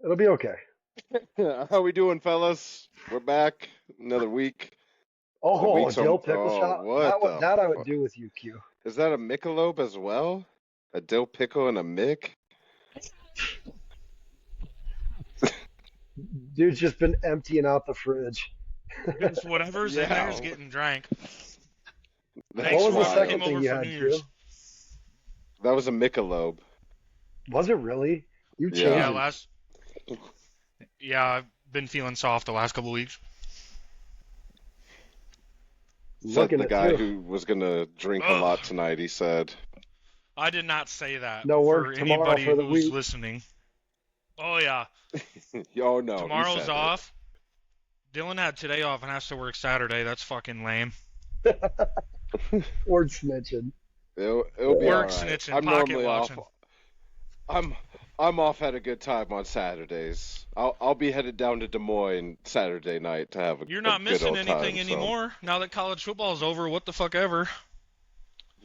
It'll be okay. How we doing, fellas? We're back. Another week. The Oh, week's on. dill pickle Oh, shot. what the That I would fuck? do with you, Q. Is that a Michelob as well? A dill pickle and a Mick? Dude's just been emptying out the fridge. Because whatever's in there is Yeah, getting drank. that's Thanks What for was the what wild. came second thing over you for had, New Q? Year's. That was a Michelob. Was it really? You Yeah. Yeah, changing? I've been feeling soft the last couple of weeks. Said Looking the at guy you. who was gonna drink a Ugh. lot tonight. He said, I did not say that No for work tomorrow anybody for the who's week. listening. Oh yeah, "Oh no," he tomorrow's said it. off. Dylan had today off and has to work Saturday. That's fucking lame. Word snitching. It'll be all Work right. snitching, I'm pocket normally off. watching. I'm I'm off at a good time on Saturdays. I'll be headed down to Des Moines Saturday night to have You're a not good missing old time. anything So, anymore now that college football's over. What the fuck ever.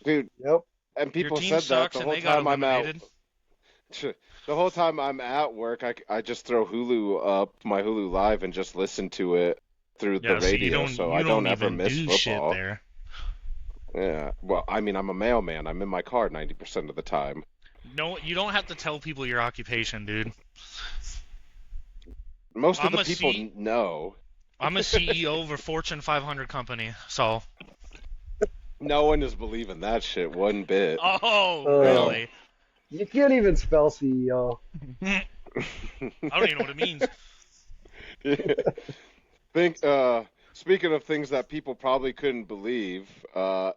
dude, Yep. and Your people team said that sucks the and whole they got time I'm out. eliminated. The whole time I'm at work, I just throw Hulu up, my Hulu Live, and just listen to it through the Yeah, so radio, so I you don't don't ever even miss do shit football. there. Yeah, well, I mean, I'm a mailman. I'm in my car 90% of the time. No, you don't have to tell people your occupation, dude. Most of I'm the a people C- know. I'm a CEO of a Fortune 500 company, so. No one is believing that shit one bit. Oh, Uh, really? You can't even spell CEO. I don't even know what it means. Think, speaking of things that people probably couldn't believe,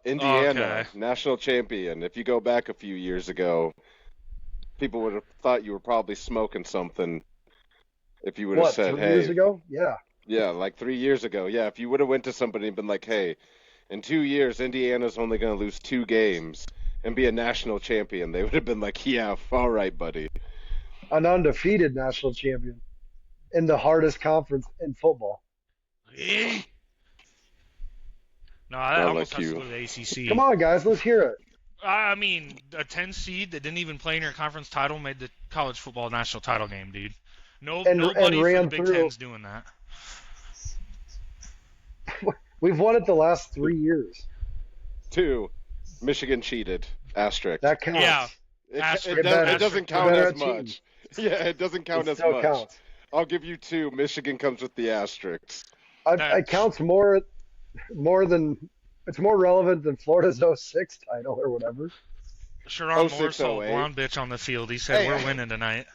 Indiana, Okay. national champion. If you go back a few years ago, people would have thought you were probably smoking something if you would have What, said, 3 years hey, ago? Yeah. yeah, like 3 years ago. Yeah, if you would have went to somebody and been like, hey, in 2 years, Indiana's only going to lose 2 games and be a national champion, they would have been like, yeah, all right, buddy. An undefeated national champion in the hardest conference in football. No, I Not almost like has to you. go to the ACC. Come on, guys, let's hear it. I mean, a 10 seed that didn't even play in your conference title made the college football national title game, dude. And Nobody for the ran Big through. Ten's doing that. We've won it the last 3 years. 2, Michigan cheated. Asterisk. That counts. Yeah. It Asterisk. doesn't It count better as at cheating. much. Yeah, it doesn't count It as still much. counts. I'll give you 2. Michigan comes with the asterisks. It counts more than it's more relevant than Florida's '06 title or whatever. Sharon 06, Moore saw a 08. blonde bitch on the field. He said, Hey, we're winning tonight.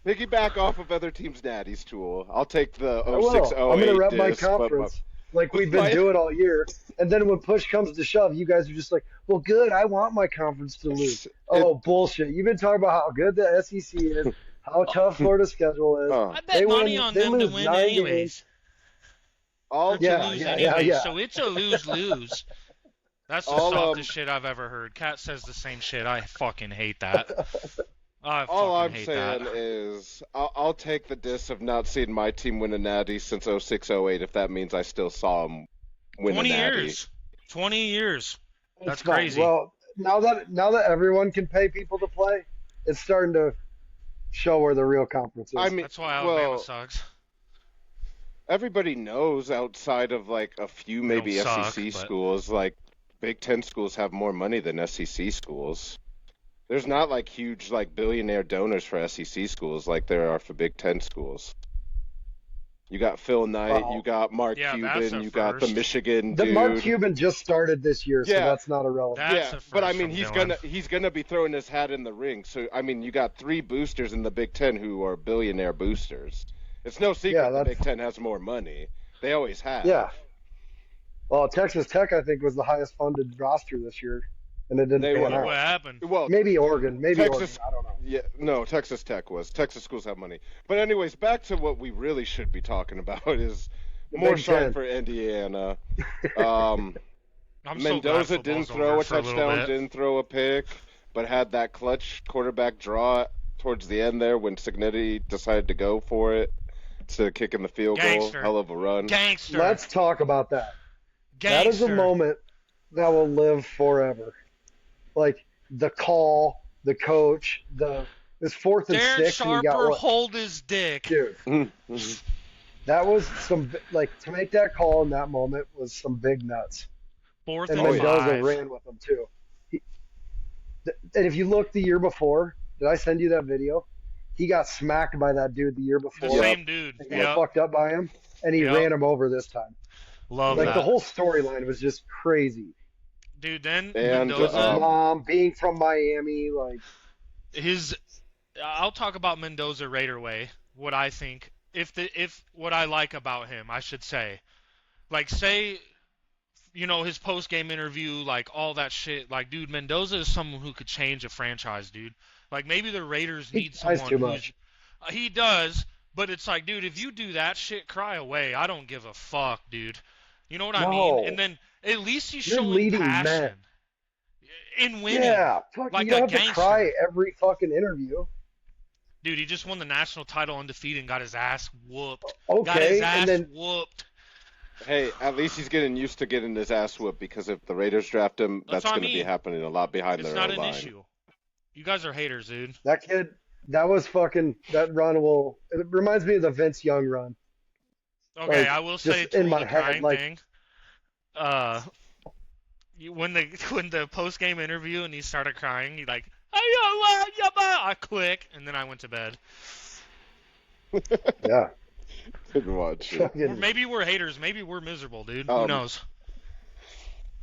Piggyback off of other teams' natties tool. I'll take the I will. 06, I'm 08 gonna rep my diss, but conference like we've been my- doing all year. And then when push comes to shove, you guys are just like, well, good. I want my conference to lose. Oh, bullshit. You've been talking about how good the SEC is, how tough Florida's schedule is. Oh. I bet They money win- on they them to lose win 9 anyways. games. all Or to Yeah, lose yeah, anyways, yeah. so it's a lose-lose. That's the All, softest shit I've ever heard. Kat says the same shit. I fucking hate that. I all I'm fucking hate saying that. is I'll take the diss of not seeing my team win a natty since 06, 08 if that means I still saw them win 20 a natty. years. 20 years. It's That's fine. crazy. Well, now that everyone can pay people to play, it's starting to show where the real conference is. I mean, That's why Alabama well, sucks. everybody knows outside of like a few maybe don't suck, SEC but- schools, like Big Ten schools have more money than SEC schools. There's not like huge like billionaire donors for SEC schools like there are for Big Ten schools. You got Phil Knight, Wow. you got Mark Yeah, that's Cuban, a you got the first. Michigan The dude. Mark Cuban just started this year, so Yeah. that's not irrelevant. That's Yeah, a but I first mean from Dylan. he's gonna be throwing his hat in the ring. So I mean you got 3 boosters in the Big Ten who are billionaire boosters. It's no secret Yeah, the that's- Big Ten has more money. They always have. Yeah. Well, Texas Tech, I think, was the highest funded roster this year, and it didn't They pan were. out. What happened? Well, Maybe Oregon. Texas- I don't know. yeah, no, Texas Tech was. Texas schools have money. But anyways, back to what we really should be talking about is The more Big shine Ten. for Indiana. I'm so glad Mendoza didn't football's throw over a for little touchdown, bit. didn't throw a pick, but had that clutch quarterback draw towards the end there when Signetti decided to go for it instead of kicking the field Gangster. goal. Hell of a run. Gangster. Let's talk about that. That is Gangster. a moment that will live forever. Like the call, the coach, the was 4th and Darren 6, and he got Sharper, what? hold his dick. Dude, that was some to make that call in that moment was some big nuts. 4th And and Mendoza 5. ran with them too. And if you look the year before, did I send you that video? He got smacked by that dude the year The before. same dude. And got fucked up by him, and he Yep. ran him over this time. Love Like that. the whole storyline was just crazy. Dude, then And, With his Mendoza, mom being from Miami, like I'll talk about Mendoza right away. What I think, if what I like about him, I should say, like say, his post game interview, like all that shit. Like, dude, Mendoza is someone who could change a franchise, dude. Like maybe the Raiders he need tries someone too who's much. he does, but it's like, dude, if you do that shit, cry away. I don't give a fuck, dude. You know what I mean? No. And then at least he's You're showing leading passion men. in winning. Yeah, fuck, like you don't a have to gangster. cry every fucking interview. Dude, he just won the national title undefeated and got his ass whooped. Okay, Got his ass and then whooped. Hey, at least he's getting used to getting his ass whooped because if the Raiders draft him, That's that's what I going to be mean. happening a lot behind It's their not own an line. issue. You guys are haters, dude. that kid, that was fucking that run will. It reminds me of the Vince Young run. Okay, Like, I will say just in to my the head, crying like- thing. When the post game interview and he started crying, he like, I click, and then I went to bed. Yeah, Didn't watch it. Or fucking. maybe we're haters. Maybe we're miserable, dude. Who Um, knows?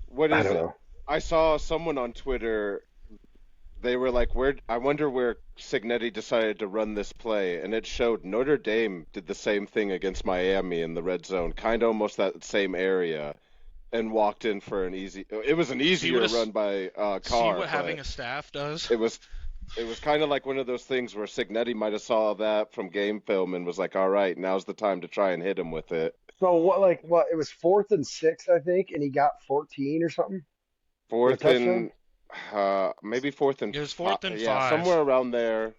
What I is don't it? know. I saw someone on Twitter. They were like, "Where? I wonder where Cignetti decided to run this play," and it showed Notre Dame did the same thing against Miami in the red zone, kind of almost that same area, and walked in for an easy. It was an easier what a- run by Carr. See what but having a staff does. It was kind of like one of those things where Cignetti might have saw that from game film and was like, "All right, now's the time to try and hit him with it." So what? Like what? It was 4th and 6, I think, and he got 14 or something. Fourth touchdown? and maybe 4th and It was 4th and 5. somewhere around there.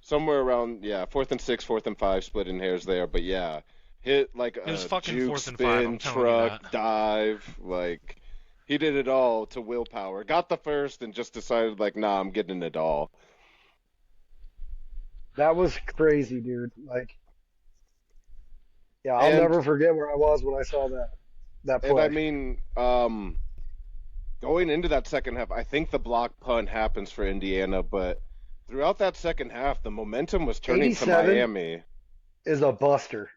Somewhere around 4th and 6, 4th and 5, splitting hairs there, but yeah, hit like It was a fucking juke 4th and 5, spin, I'm telling you truck, that. dive, like he did it all to willpower. Got the first and just decided like, nah, I'm getting it all. That was crazy, dude. Like, yeah, I'll And- never forget where I was when I saw that play. And I mean, going into that second half, I think the block punt happens for Indiana, but throughout that second half, the momentum was turning to 87? Miami. Is a buster.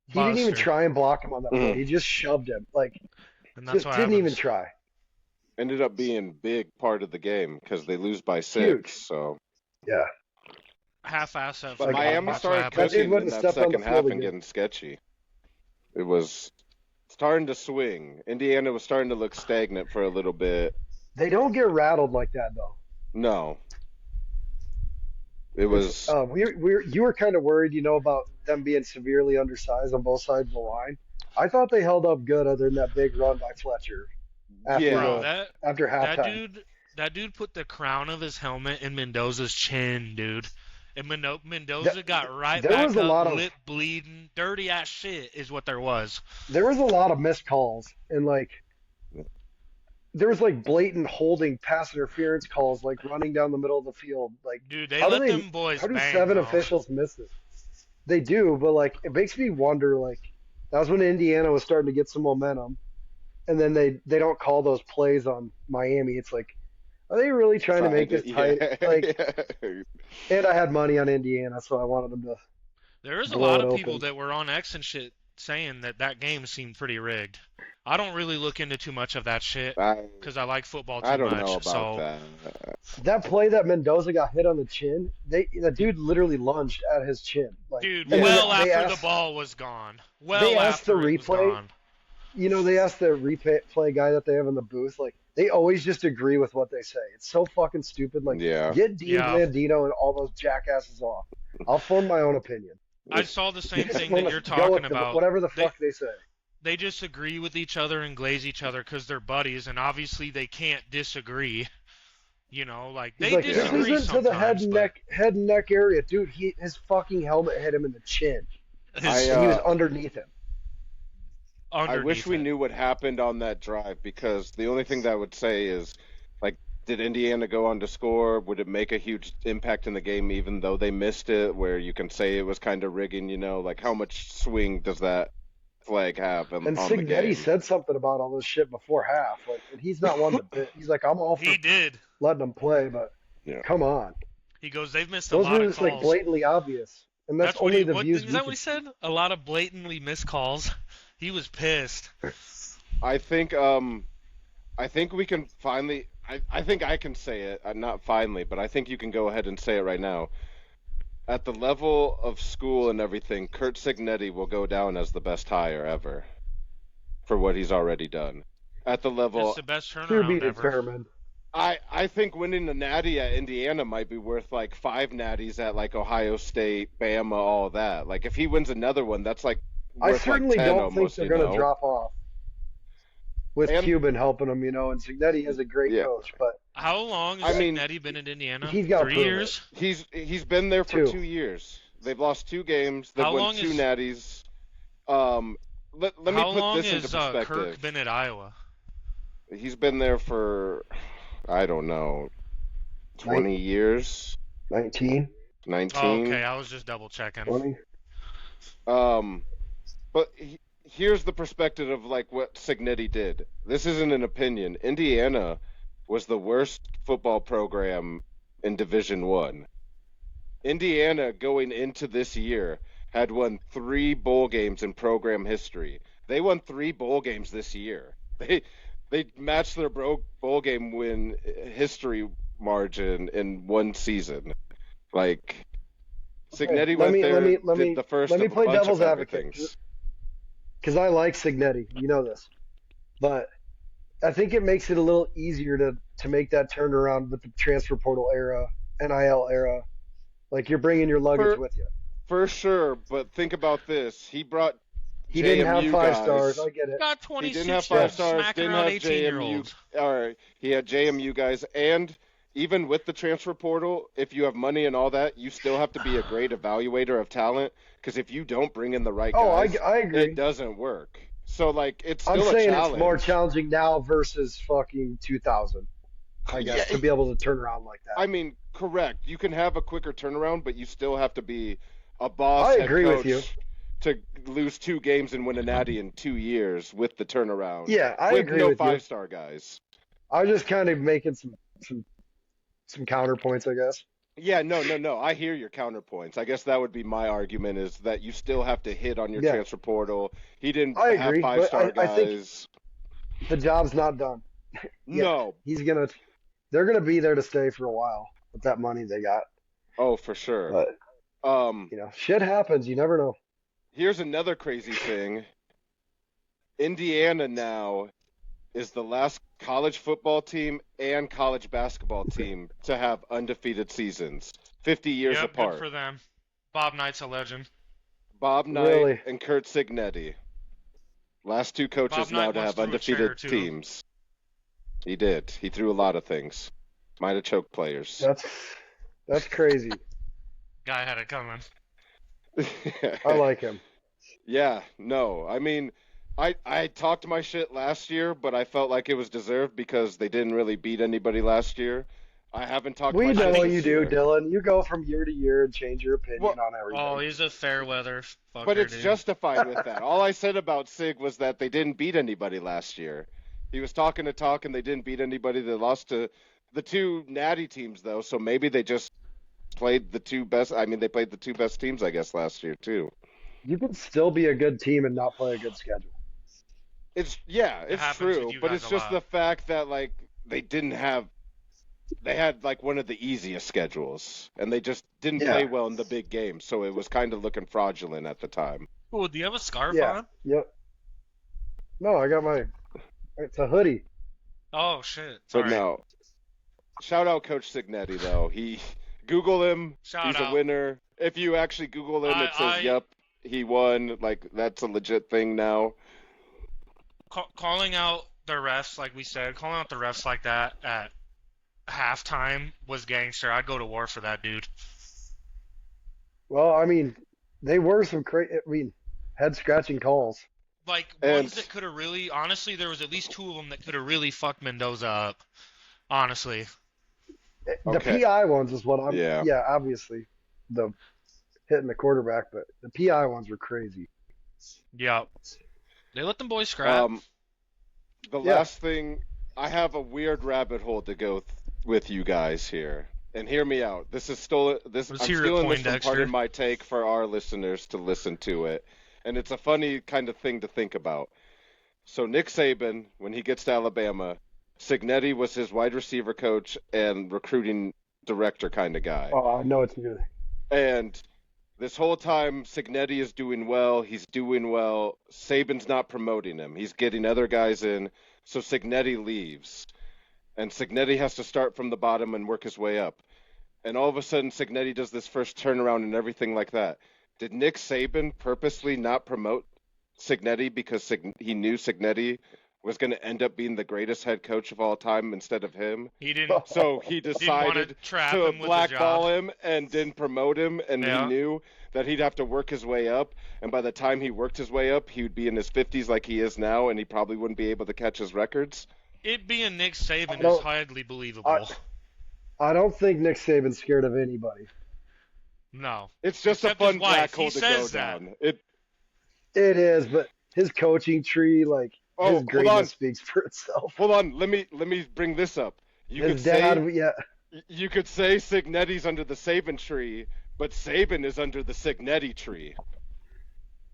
He didn't even Buster. try and block him on that play. Mhm. He just shoved him. Like, And that's just what didn't even happens. try. Ended up being big part of the game because they lose by 6. Huge. So, Yeah. Half-ass at but football. Miami That's what started happens. That dude cooking in wouldn't that step on the second field half and again. getting sketchy. It was starting to swing. Indiana was starting to look stagnant for a little bit. They don't get rattled like that, though. No, it was. You were kind of worried, about them being severely undersized on both sides of the line. I thought they held up good, other than that big run by Fletcher after Yeah. Bro, after that halftime. dude put the crown of his helmet in Mendoza's chin, dude. And Mendoza got right there back was a up, lot of- lip bleeding, dirty ass shit is what there was. There was a lot of missed calls, and there was blatant holding, pass interference calls, running down the middle of the field. Dude, they How do let they- them boys How do bang. 7 though. officials miss this? They do, but it makes me wonder. That was when Indiana was starting to get some momentum, and then they don't call those plays on Miami. It's like, are they really trying to make this tight? Yeah. And I had money on Indiana, so I wanted them to. There is a blow lot it of people open. that were on X and shit saying that game seemed pretty rigged. I don't really look into too much of that shit because I like football too I don't much. know about so that. That play that Mendoza got hit on the chin, the dude literally lunged at his chin. dude, and well then they after the asked- ball was gone. they Well asked after the it was replay- gone. They asked the replay guy that they have in the booth, they always just agree with what they say. It's so fucking stupid. Yeah. Get Dean Yeah. Blandino and all those jackasses off. I'll form my own opinion. I saw the same Just thing wanna that you're go talking with about. whatever the fuck they say. They just agree with each other and glaze each other because they're buddies, and obviously they can't disagree. They He's like, this disagree isn't to the head sometimes, and neck area, dude. His fucking helmet hit him in the chin, but I, and he was underneath him. I wish we underneath it. knew what happened on that drive because the only thing that I would say is, Did Indiana go on to score? Would it make a huge impact in the game even though they missed it, where you can say it was kind of rigging, Like how much swing does that flag have And on the Signetti game? said something about all this shit before half. Like, and he's not one to bit. He's like, I'm all for He did. letting them play, but Yeah. come on. He goes, they've missed a Those lot were of just like calls. blatantly obvious. And that's That's what only he. the What views is we that? What could. he said? A lot of blatantly missed calls. He was pissed. I think I think we can finally I think I can say it, not finally, but I think you can go ahead and say it right now. At the level of school and everything, Kurt Signetti will go down as the best hire ever for what he's already done. At the It's level the best To turnaround be ever. determined. I think winning the Natty at Indiana might be worth like 5 natties at like Ohio State, Bama, all that. Like if he wins another one, that's like I worth like certainly 10 don't think almost, they're going to drop off with And Cuban helping them, and Signetti is a great yeah, coach, but How long I has mean, Signetti been in Indiana? he's got to 3 prove it. years? he's been there for Two. 2 years. They've lost 2 games. They've How won long two is natties. Let me How put long this into has Kirk perspective. been at Iowa? He's been there for I don't know, Nin- 20 years, 19, Oh, 19. okay, I was just double checking. 20. Um, but here's the perspective of like what Signetti did. This isn't an opinion. Indiana was the worst football program in Division One. Indiana going into this year had won 3 bowl games in program history. They won 3 bowl games this year. They matched their bowl game win history margin in one season. Like Okay, Signetti went there, let did me the first let me of a play bunch devil's of advocate everythings. because I like Signetti. You know this, but I think it makes it a little easier to make that turnaround with the transfer portal era, NIL era. Like you're bringing your luggage For with you. for sure, but think about this. He brought He didn't have JMU 5 stars. guys. I get it. Got He didn't have 26 five years Yes. stars, smacking didn't around have 18-year-olds. JMU, or he had JMU guys, and even with the transfer portal, if you have money and all that, you still have to be a great evaluator of talent, because if you don't bring in the right Oh, guys, I it agree. doesn't work. So like it's I'm still a saying it's more challenge. challenging now versus fucking 2000, I guess, Yeah, to be able to turn around like that. I mean, correct. You can have a quicker turnaround, but you still have to be a boss I head agree with you. coach to lose 2 games and win a natty in 2 years with the turnaround, Yeah, I with agree no with you. 5-star guys. I was just kind of making some counterpoints, I guess. Yeah, no. I hear your counterpoints. I guess that would be my argument is that you still have to hit on your Yeah, transfer portal. He didn't I have agree, but 5-star I think guys. the job's not done yet. No. They're gonna be there to stay for a while with that money they got. Oh, for sure. But shit happens. You never know. Here's another crazy thing. Indiana now is the last college football team and college basketball team to have undefeated seasons, 50 years Yep, good apart. for them. Bob Knight's a legend. Bob Knight Really, and Kurt Signetti. Last 2 coaches Bob now Knight to once have threw a chair undefeated too. teams. He did. He threw a lot of things. Might have choked players. that's crazy. Guy had it coming. I like him. Yeah, no. I mean, I talked my shit last year, but I felt like it was deserved because they didn't really beat anybody last year. I haven't talked my We shit know this you do, year. Dylan. You go from year to year and change your Well, opinion on Oh, everything. he's a fair weather fucker, but it's dude. justified with that. All I said about Sig was that they didn't beat anybody last year. He was talking to talk and they didn't beat anybody. They lost to the 2 natty teams though, so maybe they just played the 2 best. I mean, they played the 2 best teams, I guess, last year too. You can still be a good team and not play a good schedule. It's It it's happens with true, you but guys it's a just lot. the fact that like they had like one of the easiest schedules and they just didn't Yeah. play well in the big games, so it was kind of looking fraudulent at the time. Cool, do you have a scarf Yeah. on? Yep. No, I got it's a hoodie. Oh, shit. But Sorry. no, shout out Coach Signetti though. He Google him. Shout He's a out. winner. If you actually Google him, it says, I "Yep, he won." Like that's a legit thing now. calling out the refs, like we said, calling out the refs like that at halftime was gangster. I'd go to war for that dude. Well, I mean, they were some head scratching calls. Like And ones that could have really, honestly, there was at least 2 of them that could have really fucked Mendoza up. honestly. The Okay. PI ones is what I'm. Yeah. Yeah, obviously the hitting the quarterback, but the PI ones were crazy. Yep. They let them boys scrap. Um, the Yeah. last thing, I have a weird rabbit hole to go with you guys here. And hear me out. This is still this Let's I'm hear it, stealing this from Poindexter. Pardon My Take for our listeners to listen to it. And it's a funny kind of thing to think about. So Nick Saban, when he gets to Alabama, Signetti was his wide receiver coach and recruiting director kind of guy. Oh, I know it's good. And this whole time, Signetti is doing well. He's doing well. Saban's not promoting him. He's getting other guys in. So Signetti leaves. And Signetti has to start from the bottom and work his way up. And all of a sudden, Signetti does this first turnaround and everything like that. Did Nick Saban purposely not promote Signetti because he knew Signetti was going to end up being the greatest head coach of all time instead of him? He didn't So he want to decided trap to him with the blackball job. him and didn't promote him, and Yeah. he knew that he'd have to work his way up. And by the time he worked his way up, he would be in his 50s like he is now, and he probably wouldn't be able to catch his records. It being Nick Saban is don't- highly believable. I don't think Nick Saban's scared of anybody. No. It's just Except a fun his wife. black hole He to says go that. down. It is, but his coaching tree, like Oh, his hold on. greatness speaks for itself. Hold on, let me bring this up. You His dad, yeah, could say Signetti's under the Saban tree, but Saban is under the Signetti tree.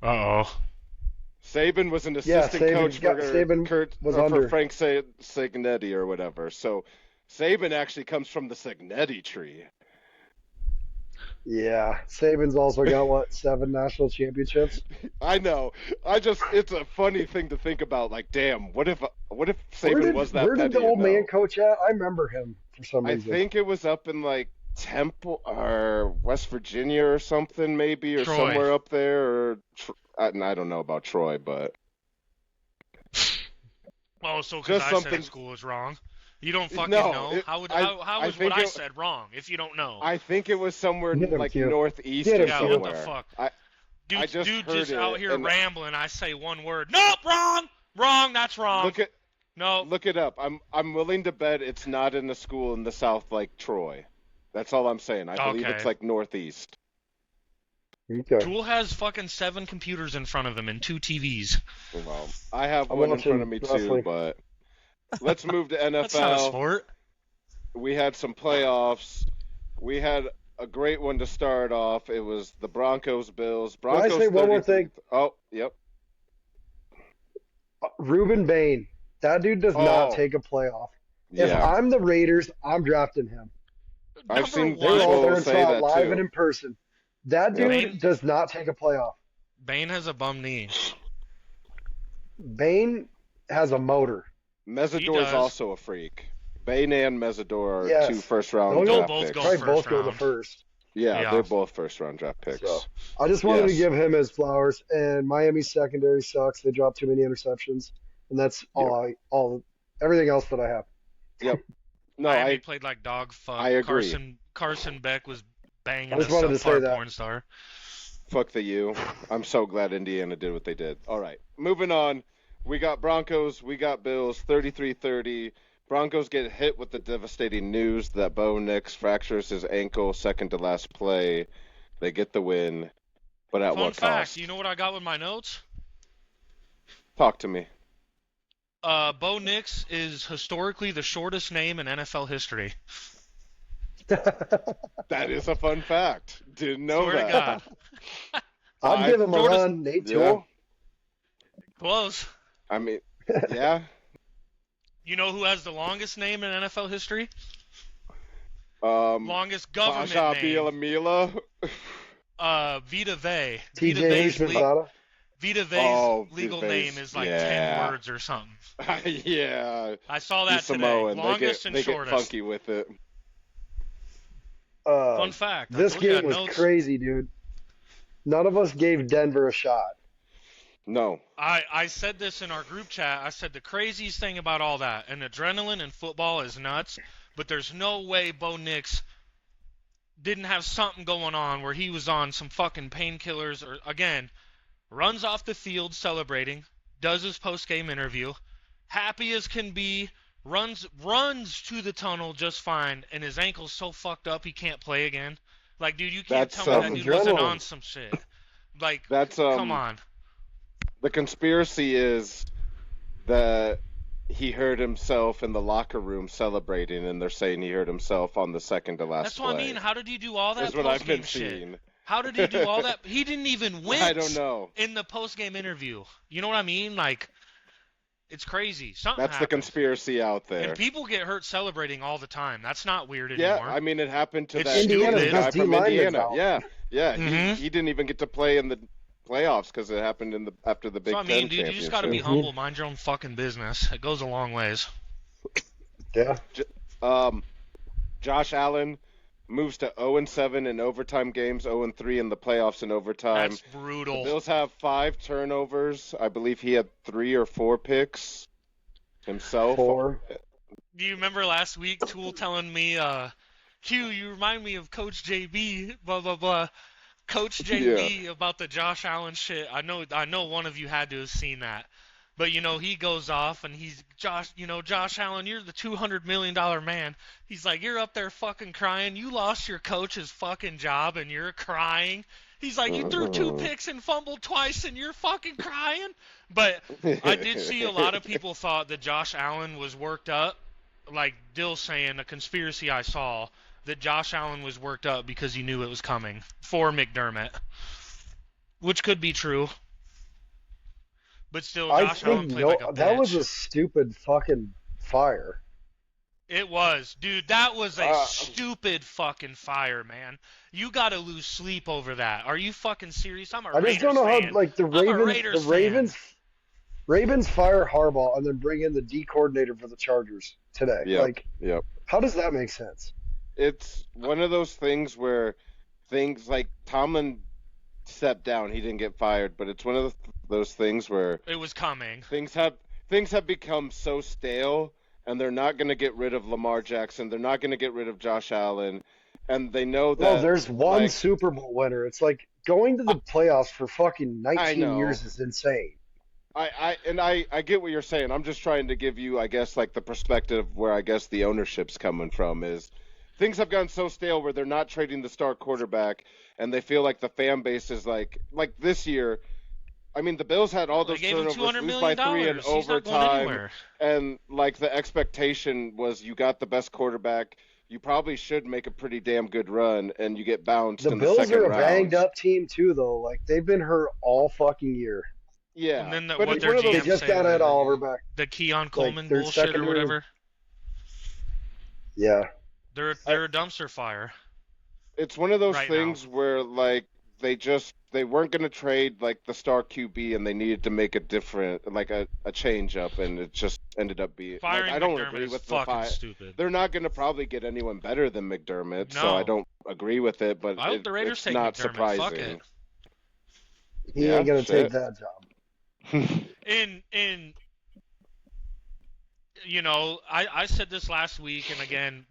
Uh-oh. Saban was an Yeah, assistant coach Saban was for under. Frank Signetti or whatever. So Saban actually comes from the Signetti tree. yeah. Saban's also got what 7 national championships. I know. It's a funny thing to think about. Like, damn, what if Saban was that Where did petty? the old man coach at? I remember him for some I reason. think it was up in like Temple or West Virginia or something, maybe, or Troy. somewhere up there. Or I don't know about Troy, but Oh, so because Just I said something- school is wrong. You don't fucking No, know. How I is think what I it- said wrong if you don't know? I think it was somewhere Get him, like Q. northeast Get or him, yeah, Q. what somewhere. the fuck? I Dude, just dude heard just out it, here and- rambling. I say one word. Nope, wrong. Wrong, that's wrong. No. Look it up. I'm willing to bet it's not in a school in the South like Troy. That's all I'm saying. I believe Okay. it's like northeast. Okay. Tool has fucking 7 computers in front of him and 2 TVs. Well, I have I'm one in watching front of me too, wrestling. but let's move to That's not a NFL. sport. We had some playoffs. We had a great one to start off. It was the Broncos Bills. I Broncos say one more 33 thing? Oh, yep. Ruben Bain. That dude does not Oh. take a playoff. If Yeah. I'm the Raiders, I'm drafting him. I've Number seen They were people all one, there and say saw it that live too. and in person. That dude Bain- does not take a playoff. Bane has a bum knee. Bain has a motor. Mesidor's does. also a freak. Bain and Mesidor are Yes. 2 first-round They'll draft both picks. go Probably first both go the round. first. Yeah, Yeah. they're both first-round draft picks. So I just wanted to Yes. give him his flowers. And Miami's secondary sucks. They dropped too many interceptions, and that's all everything else that I have. No, Miami played like dog fuck. I agree. Carson Beck was banging I a just wanted to say subpar that. porn star. fuck the U. I'm so glad Indiana did what they did. All right, moving on. We got Broncos, we got Bills, 33-30. Broncos get hit with the devastating news that Bo Nix fractures his ankle second to last play. They get the win, but at Fun what fact, cost? you know what I got with my notes? Talk to me. Bo Nix is historically the shortest name in NFL history. That is a fun fact. Didn't know Swear that. to God. I'd give him a Shortest- run. Nate Yeah. Toole. Close. I mean, yeah. You know who has the longest name in NFL history? Longest government Baja name. Mila. Vita Vey. Vita TJ Vey's, Hishmanzada. Vita Vey's Oh, legal Vita Vey's- name is like yeah. 10 words or something. Yeah. I saw that He's today. Samoan. Longest they and get shortest. funky with it. Fun fact. I This told you I game had was notes. crazy, dude. None of us gave Denver a shot. No. I said this in our group chat. I said the craziest thing about all that, and adrenaline in football is nuts, but there's no way Bo Nix didn't have something going on where he was on some fucking painkillers or, again, runs off the field celebrating, does his post-game interview, happy as can be, runs to the tunnel just fine, and his ankle's so fucked up he can't play again. Like, dude, you can't That's tell me that dude wasn't adrenaline. on some shit. Like, that's come on. the conspiracy is that he heard himself in the locker room celebrating, and they're saying he heard himself on the second to last That's play. what I mean. How did he do all that Is what I've been post-game shit? seeing. How did he do all that? He didn't even wince I don't know. in the post-game interview. You know what I mean? Like, it's crazy. Something That's the happened. conspiracy out there. And people get hurt celebrating all the time. That's not weird Yeah, anymore. I mean, it happened to It's that Indiana's stupid. guy best from D-lineman's Indiana. out. Yeah. Mhm. He didn't even get to play in the playoffs because it happened after the Big So I Ten mean, dude, you just got to be championship. humble, mind your own fucking business. It goes a long ways. Yeah. Josh Allen moves to 0-7 in overtime games, 0-3 in the playoffs in overtime. That's The brutal. Bills have 5 turnovers. I believe he had 3 or 4 picks himself. 4. Do you remember last week Tool telling me, Q, you remind me of Coach JB, blah blah blah. Coach JB about the Josh Allen shit. I know one of you had to have seen that. But he goes off and he's Josh Allen, you're the $200 million man. He's like, you're up there fucking crying. You lost your coach's fucking job and you're crying. He's like, you threw 2 picks and fumbled twice and you're fucking crying. But I did see a lot of people thought that Josh Allen was worked up. Like Dill's saying, a conspiracy I saw, that Josh Allen was worked up because he knew it was coming for McDermott. Which could be true. But still, I Josh Allen think played like a bitch. that was a stupid fucking fire. It was. Dude, that was a stupid fucking fire, man. You gotta lose sleep over that. Are you fucking serious? I'm a I Raiders just don't know fan. how like the I'm a Ravens Raiders the Ravens fire Harbaugh and then bring in the D coordinator for the Chargers today. Yep. How does that make sense? It's one of those things where things like Tomlin stepped down. He didn't get fired, but it's one of those things where It was coming. things have become so stale, and they're not going to get rid of Lamar Jackson. They're not going to get rid of Josh Allen, and they know that. Well, there's one Super Bowl winner. It's like going to the playoffs for fucking 19 years is insane. I get what you're saying. I'm just trying to give you, I guess, like the perspective where I guess the ownership's coming from is things have gotten so stale where they're not trading the star quarterback, and they feel like the fan base is like this year. I mean, the Bills had all those They gave him turnovers, $200 lose by million. 3 in He's not going overtime, anywhere. and like the expectation was you got the best quarterback. You probably should make a pretty damn good run, and you get bounced The in the Bills second are a round. banged up team too, though. Like they've been hurt all fucking year. Yeah, And then but what it's their one of those. They GM just say, got Ed whatever. Oliver back. The Keon Coleman their bullshit or secondary- whatever. Yeah. They're a dumpster fire. It's one of those right things now. where like they weren't going to trade like the star QB, and they needed to make a different like a change up, and it just ended up being. Firing I don't McDermott agree is with the fucking stupid. They're not going to probably get anyone better than McDermott, so No. I don't agree with it. But I hope the Raiders it's take not McDermott. surprising. Fuck it. He Yeah, ain't gonna shit. take that job. In I said this last week, and again,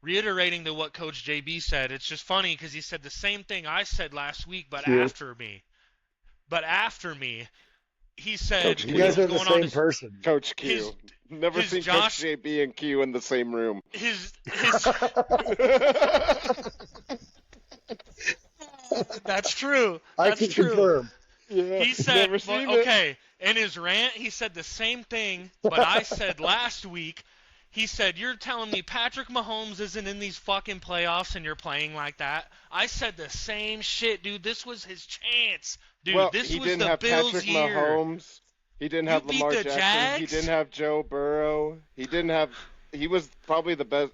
reiterating to what Coach JB said, it's just funny because he said the same thing I said last week, but Q. after me. He said Coach You Q. guys he are was the going on same to person. Coach Q. His- Never his seen Josh- Coach JB and Q in the same room. his That's true. I That's can true. confirm. Yeah, He said, never but, seen it. okay, in his rant, he said the same thing, but I said last week, he said, you're telling me Patrick Mahomes isn't in these fucking playoffs and you're playing like that? I said the same shit, dude. This was his chance. Dude, Well, this he was didn't the have Bills' Patrick year. Mahomes. He didn't have beat Lamar the Jackson. He Jags? didn't have Joe Burrow. He was probably the best.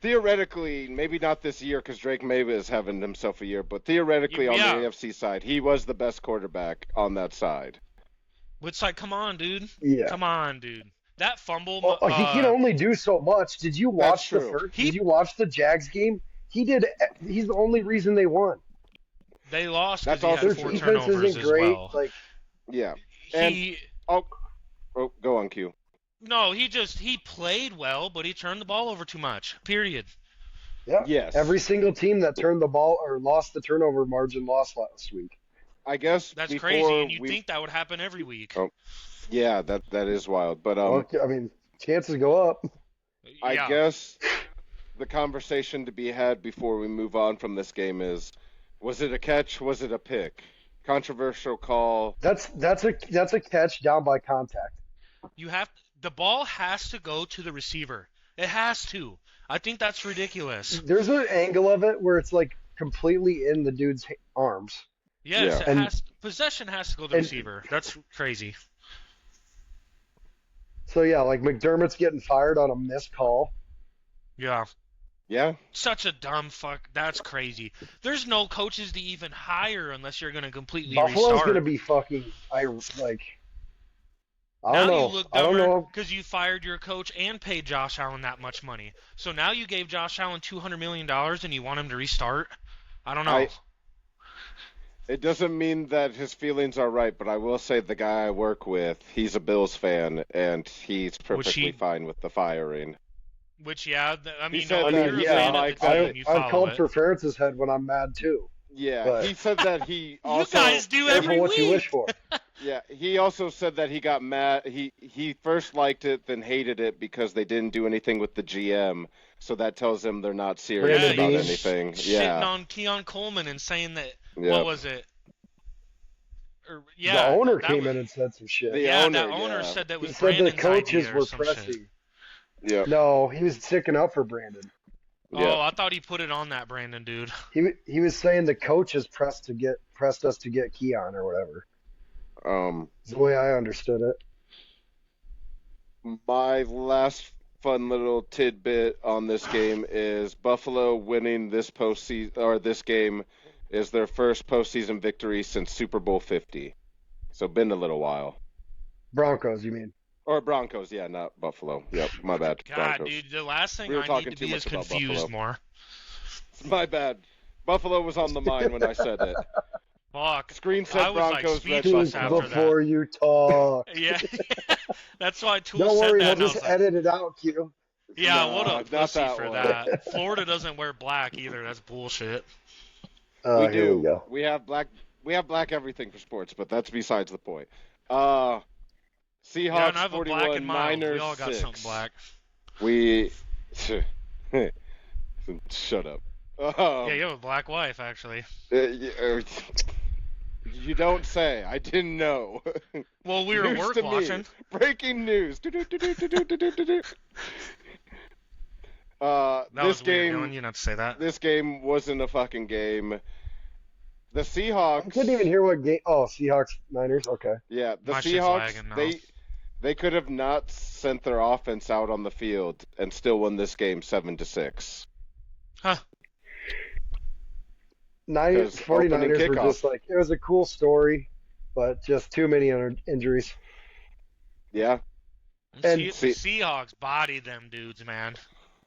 Theoretically, maybe not this year because Drake May is having himself a year, but theoretically on Yeah. the AFC side, he was the best quarterback on that side. It's like, come on, dude. Yeah. Come on, dude. That fumble. Well, he can only do so much. Did you watch the true. first? Did you watch the Jags game? He's the only reason they won. They lost because That's he also had Their 4 true. defense turnovers isn't as great. well. Like Yeah. And He oh, go on, Q. No, he played well, but he turned the ball over too much. Period. yeah. Yes. Every single team that turned the ball or lost the turnover margin lost last week. I guess That's before crazy, and you'd we, think that would happen every week. Oh. Yeah, that is wild. But Well, I mean, chances go up. I Yeah. guess the conversation to be had before we move on from this game is, was it a catch? Was it a pick? Controversial call. That's a catch down by contact. You have the ball has to go to the receiver. It has to. I think that's ridiculous. There's an angle of it where it's like completely in the dude's arms. Yes, Yeah. it And has. Possession has to go to the and receiver. That's crazy. so yeah, like McDermott's getting fired on a missed call. Yeah. Yeah. Such a dumb fuck. That's crazy. There's no coaches to even hire unless you're going to completely Buffalo's restart. gonna be fucking. I don't Now know. you look I don't dumber know. because you fired your coach and paid Josh Allen that much money. So now you gave Josh Allen $200 million and you want him to restart? I don't know. It doesn't mean that his feelings are right, but I will say the guy I work with, he's a Bills fan, and he's perfectly fine with the firing. Which, yeah, I mean, said no, if that, you're a yeah, fan like of the that. team, you I've follow called it. for Ferenz's head when I'm mad too. Yeah, But he said that he also. You guys do careful every what week. you wish for. Yeah, he also said that he got mad. He first liked it, then hated it because they didn't do anything with the GM. So that tells him they're not serious Brandon about Beane. anything. Shitting Yeah, on Keon Coleman and saying that, yeah. what was it? The owner that came was, in and said some shit. The yeah, owner, that owner yeah. said that He was said the Brandon's coaches idea were or some shit. pressy. Yeah, No, he was sticking up for Brandon. yeah. Oh, I thought he put it on that Brandon dude. He was saying the coaches pressed us to get Keon or whatever. That's the way I understood it. My last fun little tidbit on this game is Buffalo winning this postseason, or this game is their first postseason victory since Super Bowl 50. So been a little while. Broncos, you mean? Or Broncos, yeah, not Buffalo. Yep, my bad. God, Broncos. dude, the last thing We were I talking need to too be much is about confused Buffalo. more. My bad. Buffalo was on the mind when I said it. Fuck. Screen I said was like Broncos, Red speechless Think Buffalo. after before you talk. Yeah, that's why Tool Don't said worry, that. he'll and I just was like, edit it out, Q. yeah, No, what a not pussy that for one. that. Florida doesn't wear black either. That's bullshit. We Here do. we go. We have black everything for sports, but that's besides the point. Yeah, Seahawks and I have a black 41, and mild. Niners We all got 6. something black. We shut up. Yeah, you have a black wife, actually. You don't say. I didn't know. Well, we were News work to me. watching. Breaking news. That This was weird, game. Dylan. You didn't have to say that. This game wasn't a fucking game. The I Seahawks. couldn't even hear what game. Oh, Seahawks, Niners. Okay. Yeah, the My shit's Seahawks. lagging now. They could have not sent their offense out on the field and still won this game 7-6. Huh. 49ers opening were kickoff. just like, it was a cool story, but just too many injuries. Yeah, And- The Seahawks bodied them dudes, man.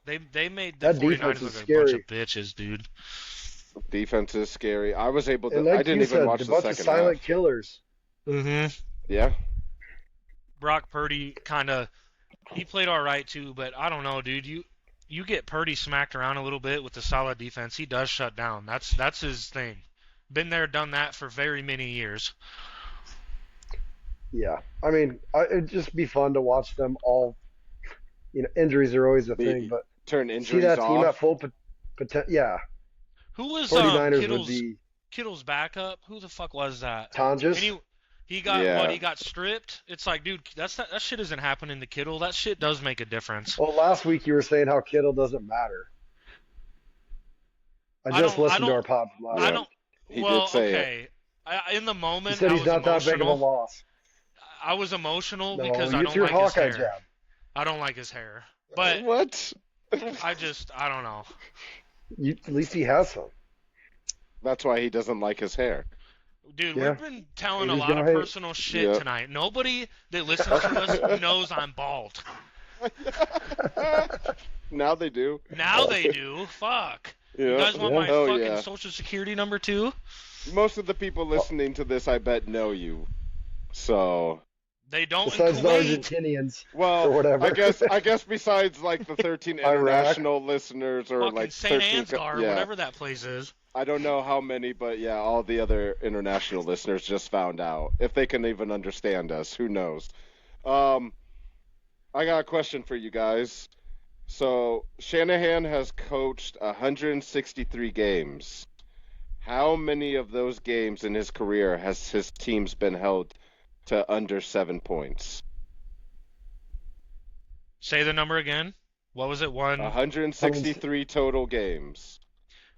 They made the That 49ers defense look is like a bunch scary. of bitches, dude. defense is scary. I was able to. And like I didn't you even said, watch a the bunch of second silent half. killers. Mm-hmm. Yeah, Brock Purdy he played all right too, but I don't know, dude. You get Purdy smacked around a little bit with the solid defense, he does shut down. That's his thing. Been there, done that for very many years. Yeah. I mean, it'd just be fun to watch them all. You know, injuries are always a thing, but turn see injuries that team off. at full potential. Yeah. Who was 49ers would be Kittle's backup? Who the fuck was that? Tonjes. And he got Yeah. what? He got stripped. It's like, dude, that shit isn't happening to Kittle. That shit does make a difference. Well, last week you were saying how Kittle doesn't matter. I just listened to our pod from last I week. don't. He well, did say it. okay. In the He moment, said I he's was not that big of a emotional. loss. I was emotional No, because I use don't your like his Hawkeye hair. jab. I don't like his hair, but What? I don't know. At least he has some. That's why he doesn't like his hair. Dude, Yeah. we've been telling a Haters lot of gonna hate. personal shit Yeah. tonight. Nobody that listens to us knows I'm bald. Now they do. Now they do. Fuck. Yeah. You guys want Yeah. my Oh, fucking yeah. social security number too? Most of the people listening to this, I bet, know you. So, They don't Besides in the Kuwait. Argentinians. well, Or whatever. I guess besides like the 13 Iraq. international listeners or Fucking like St. 13, Ansgar, yeah. whatever that place is. I don't know how many, but yeah, all the other international listeners just found out. If they can even understand us, who knows? I I got a question for you guys. So Shanahan has coached 163 games. How many of those games in his career has his teams been held to under 7 points? Say the number again. What was it? One. 163 total games.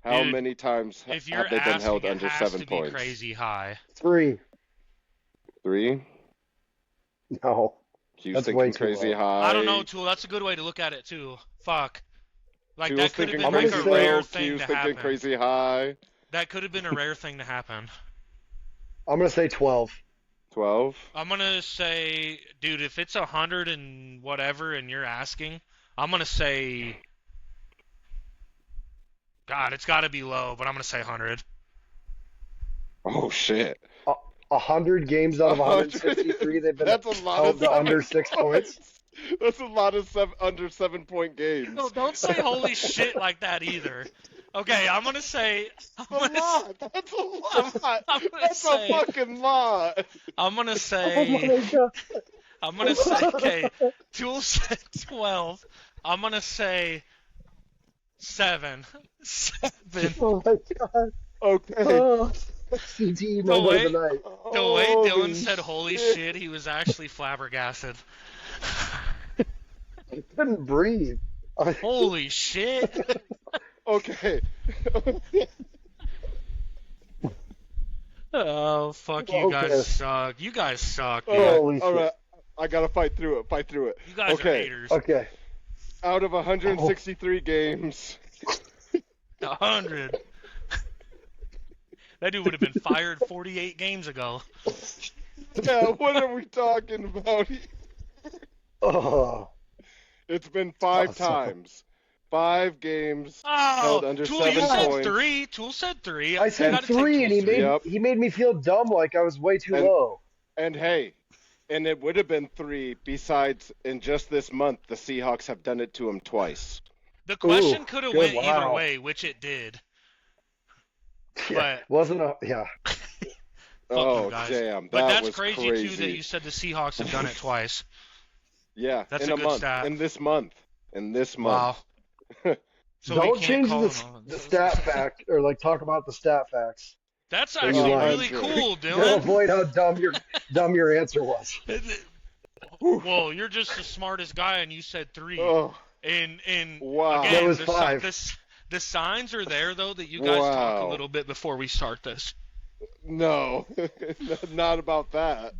How Dude, many times if you're have they been held asking, it under has 7 to be points? crazy high. 3. 3? No. That's way Houston too crazy low. high. I don't know, Tool. That's a good way to look at it too. Fuck. Like Tool's that could have thinking been like crazy a rare low. thing Q's to thinking happen. crazy high. That could have been a rare thing to happen. I'm gonna say 12. 12? I'm gonna say, dude, if it's 100 and whatever, and you're asking, I'm gonna say, God, it's got to be low, but I'm gonna say 100. Oh shit. 100 games out of 163, they've been That's a lot held of to under 6 points. That's a lot of under 7 point games. No, don't say holy shit like that either. Okay, I'm gonna say. That's a lot. That's a lot. I'm gonna That's say. a fucking lot. I'm gonna Oh say. my god. I'm gonna say. Okay, Tool said 12. I'm gonna say 7. 7. Oh my god. Okay. Oh, CT The moment way- of the night. The way Dylan Holy said holy shit, he was actually flabbergasted. I couldn't breathe. Holy shit. Okay. Oh, fuck, you guys Okay. suck. You guys suck, dude. Holy All shit. right. I gotta fight through it. Fight through it. You guys are Okay. haters. Okay. Out of 163 games, 100. That dude would have been fired 48 games ago. yeah, what are we talking about? Oh. It's been 5 Awesome. times. 5 games Oh, held under Tool, 7 you said points. 3. Tool said 3. I You said gotta take 3, and he Tool's made Yep. he made me feel dumb, like I was way too And- low. And hey, and it would have been 3 besides in just this month the Seahawks have done it to him twice. The question Ooh, could have good, went either wow. way, which it did. Yeah, But wasn't a yeah. Oh you guys. damn, but that that's was crazy, too that you said the Seahawks have done it twice. Yeah, That's in a a good month. stat. In this month. Wow. So we Don't can't change call the stat fact or like talk about the stat facts. That's you actually lied. really cool, To Dylan. avoid how dumb your answer was. Well, you're just the smartest guy, and you said 3. Oh, And wow. again, That was the, 5. the signs are there though that you guys talk a Wow. little bit before we start this. No, not about that.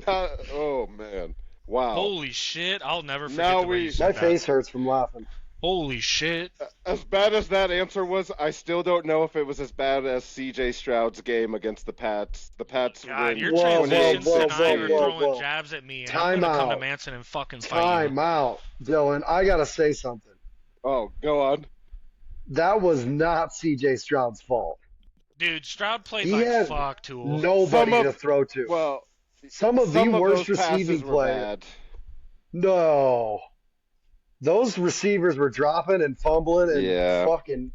Not. Oh man, wow. Holy shit! I'll never forget Now the way you we- said My that. face hurts from laughing. Holy shit! As bad as that answer was, I still don't know if it was as bad as C.J. Stroud's game against the Pats. The Pats God, win your Whoa, transitions whoa, tonight are whoa, throwing whoa. jabs at me, and Time I'm gonna come to out. Manson and fucking fight Time out, Dylan. I gotta say something. Oh, go on. That was not C.J. Stroud's fault. you. Dude, Stroud played He like had fuck, Tool. Nobody Some of- to throw to. Well, Some of the some of worst those passes receiving were players. bad. No. Those receivers were dropping and fumbling and Yeah. fucking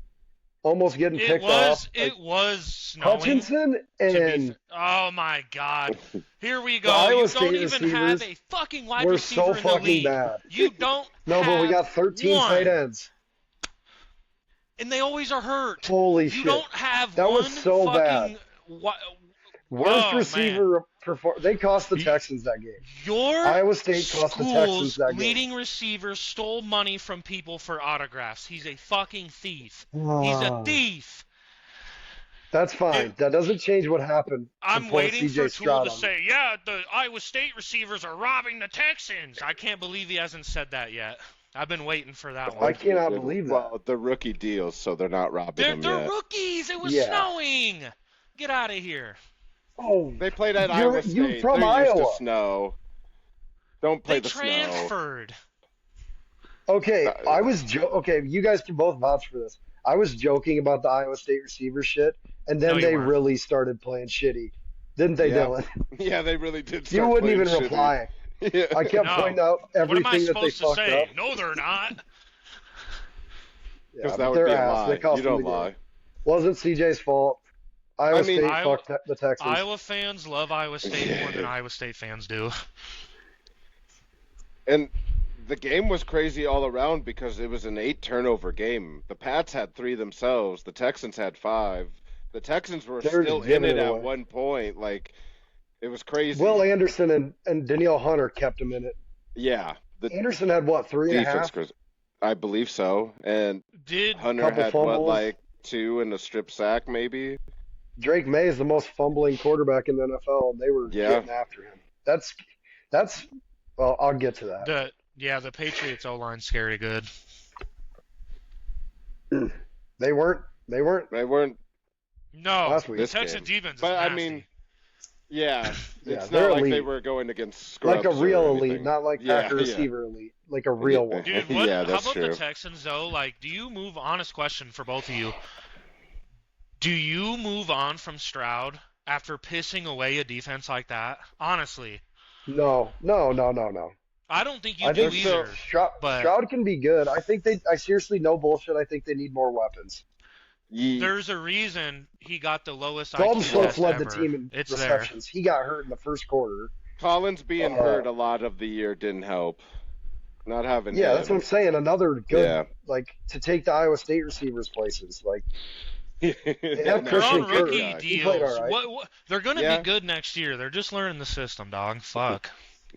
almost getting It picked was off. it was snowing. Hutchinson to be and fa- oh my god. Here we The go. Iowa You don't State even have receivers a fucking wide were receiver so in the fucking league. bad. You don't No, but we have got 13 one. tight ends. And they always are hurt. Holy You shit. don't have That one was so fucking Worst Oh, receiver they cost the You- Texans that game. Your Iowa State cost the Texans school's that game. leading receiver stole money from people for autographs. He's a fucking thief. He's a Ah. thief. That's fine. It- That doesn't change what happened. to I'm put waiting CJ for Tool Stroud to on. say, yeah, the Iowa State receivers are robbing the Texans. I can't believe he hasn't said that yet. I've been waiting for that I one. cannot believe that. Well, the rookie deals, so they're not robbing them They're yet. rookies. It was Yeah. snowing. Get out of here. Oh, They played at You're- Iowa State. you're from They're used Iowa. to snow. Don't play They the snow. transferred. okay. Okay, you guys can both vouch for this. I was joking about the Iowa State receiver shit, and then No, you they weren't. really started playing shitty, didn't they, Yeah. Dylan? Yeah, they really did. You Start wouldn't playing even shitty. reply. Yeah. I kept No. pointing out What am I everything that they supposed to fucked say? up. No, they're not. Yeah, Because but that would they're be a ass. lie. They cost You them don't the game. lie. Wasn't CJ's fault. Iowa I mean, State Iowa- fucked the Texans. Iowa fans love Iowa State more than Iowa State fans do. And the game was crazy all around because it was an 8 turnover game. The Pats had 3 themselves. The Texans had 5. The Texans were They were still just in giving it it at away. one point. Like it was Will crazy. Anderson and Danielle Hunter kept him in it. Yeah, the Anderson had what, three and a defense, half? Chris. I believe so. And Did Hunter Couple had what, fumbles. like 2 and a strip sack, maybe? Drake May is the most fumbling quarterback in the NFL, and they were Yeah. getting after him. That's well, I'll get to the Patriots O-line scary good. that. They weren't They weren't No, last week. the this Texans game. defense is But I nasty. mean, yeah, Yeah, it's they're not like they elite. were going against Like scrubs a real or elite, anything. not like Yeah, Packer yeah. receiver elite, like a real one. Dude, what? Yeah, How that's about true. the Texans though? Like, do you move? Honest question for both of you. Do you move on from Stroud after pissing away a defense like that? Honestly, No. I don't think you I do think either. But Stroud can be good. I seriously, no bullshit. I think they need more weapons. there's a reason he got the lowest Dalton IQ Schultz test led ever. the team in It's there. receptions. He got hurt in the first quarter. Collins being Uh, hurt a lot of the year didn't help. Not having Yeah, that's what I'm him. saying. Another good, Yeah. like, to take the Iowa State receivers places. Like, have They're Christian on Kirk. rookie He played deals. all right. What? They're gonna Yeah. be good next year. They're just learning the system, dog. Fuck.